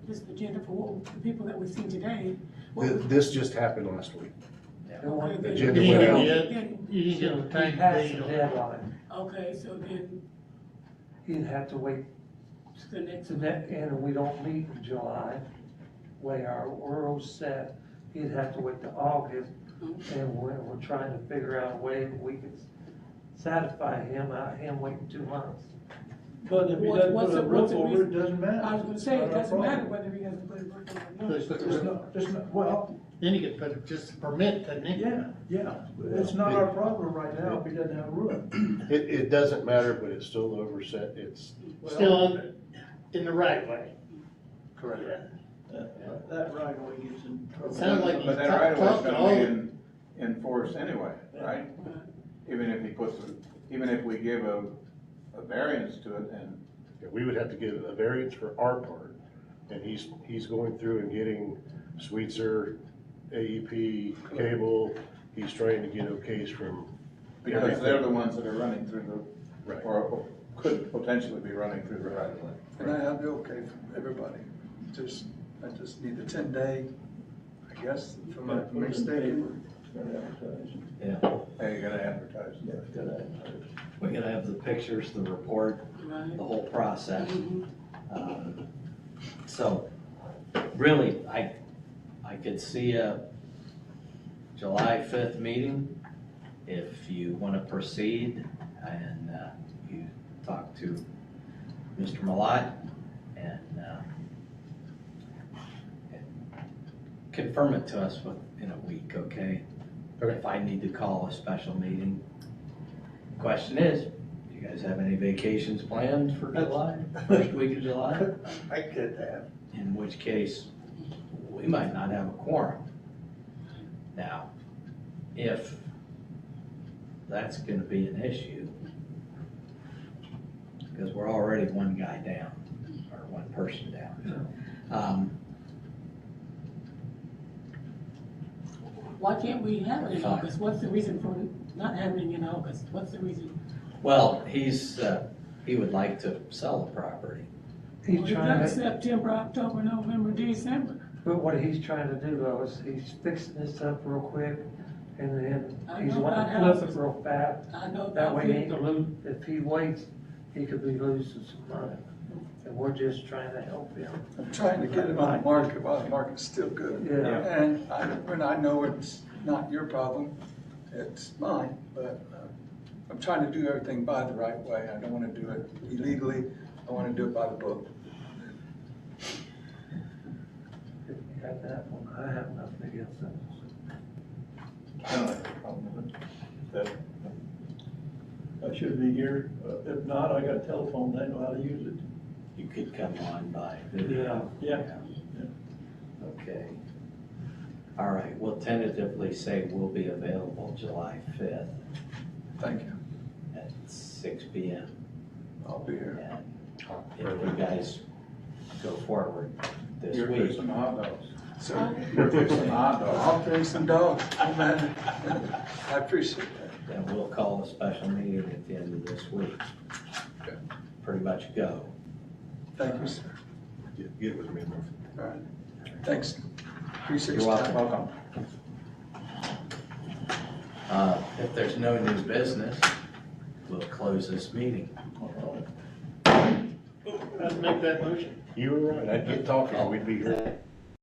this agenda for the people that we see today. This just happened last week. Okay, then- Agenda You went didn't out. get, you didn't get a He time passed date the on it. deadline. Okay, so then He'd have to wait the next. to that, and we don't meet in July. Way we're all set. He'd have to wait to August, and we're trying to figure out a way that we could satisfy him, him waiting 2 months. But if he doesn't put a roof over it, it doesn't matter. I was gonna say, it Not our doesn't matter problem. whether he hasn't put a roof on it or Just not. put the roof. Well, Then you could put just a permit, couldn't you? yeah, it's not our problem right now if he doesn't have a roof. It doesn't matter, but it's still overset. It's, Still in the right way. Correct. That right away gets in trouble. Sounds like But that right of way's gonna be in force anyway, right? Even if we give a variance to it and. we would have to give a variance for our part, and he's going through and getting Sweetser, AEP, cable, he's trying to get okays from. Because they're the ones that are running through the, Right. or could potentially be running through the right of way. And I'll be okay for everybody. I just need the 10-day, I guess, from my mistaken. Yeah. Hey, you gotta advertise. We gotta have the pictures, the report, Right. the whole process. So, really, I could see a July 5th meeting if you want to proceed and you talk to Mr. Malat and confirm it to us in a week, okay? If I need to call a special meeting. Question is, do you guys have any vacations planned for July, first week of July? I could have. In which case, we might not have a quorum. Now, if that's gonna be an issue, because we're already one guy down, or one person down. Why can't we have it in Fine. August? What's the reason for not having it in August? What's the reason? Well, he would like to sell the property. He's Well, you've trying got to, September, October, November, December. but what he's trying to do though is he's fixing this up real quick and then I he's know wanting to about flip it real fast. I know That about way he ain't people. gonna lose, if he waits, he could be losing some money. And we're just trying to help him. I'm trying to get it on the market while the market's still good. Yeah. And I know it's not your problem, it's mine, but I'm trying to do everything by the right way. I don't want to do it illegally, I want to do it by the book. If you have that one, I have nothing against that. I don't have a problem with it. I should be here. If not, I got a telephone, I know how to use it. You could come on by video. Yeah. Okay. All right, we'll tentatively say we'll be available July 5th Thank you. at 6 p.m. I'll be here. And if you guys go forward this You're week. fixing hot dogs. So, You're fixing hot dogs. I'll bring some dogs, no matter. I appreciate that. Then we'll call a special meeting at the end of this week. Pretty much go. Thank you, sir. Get with me, Murphy. All right. Thanks. Appreciate You're your welcome. time. Welcome. If there's no new business, we'll close this meeting. Let's make that motion. You were right, I'd get talking, we'd be here.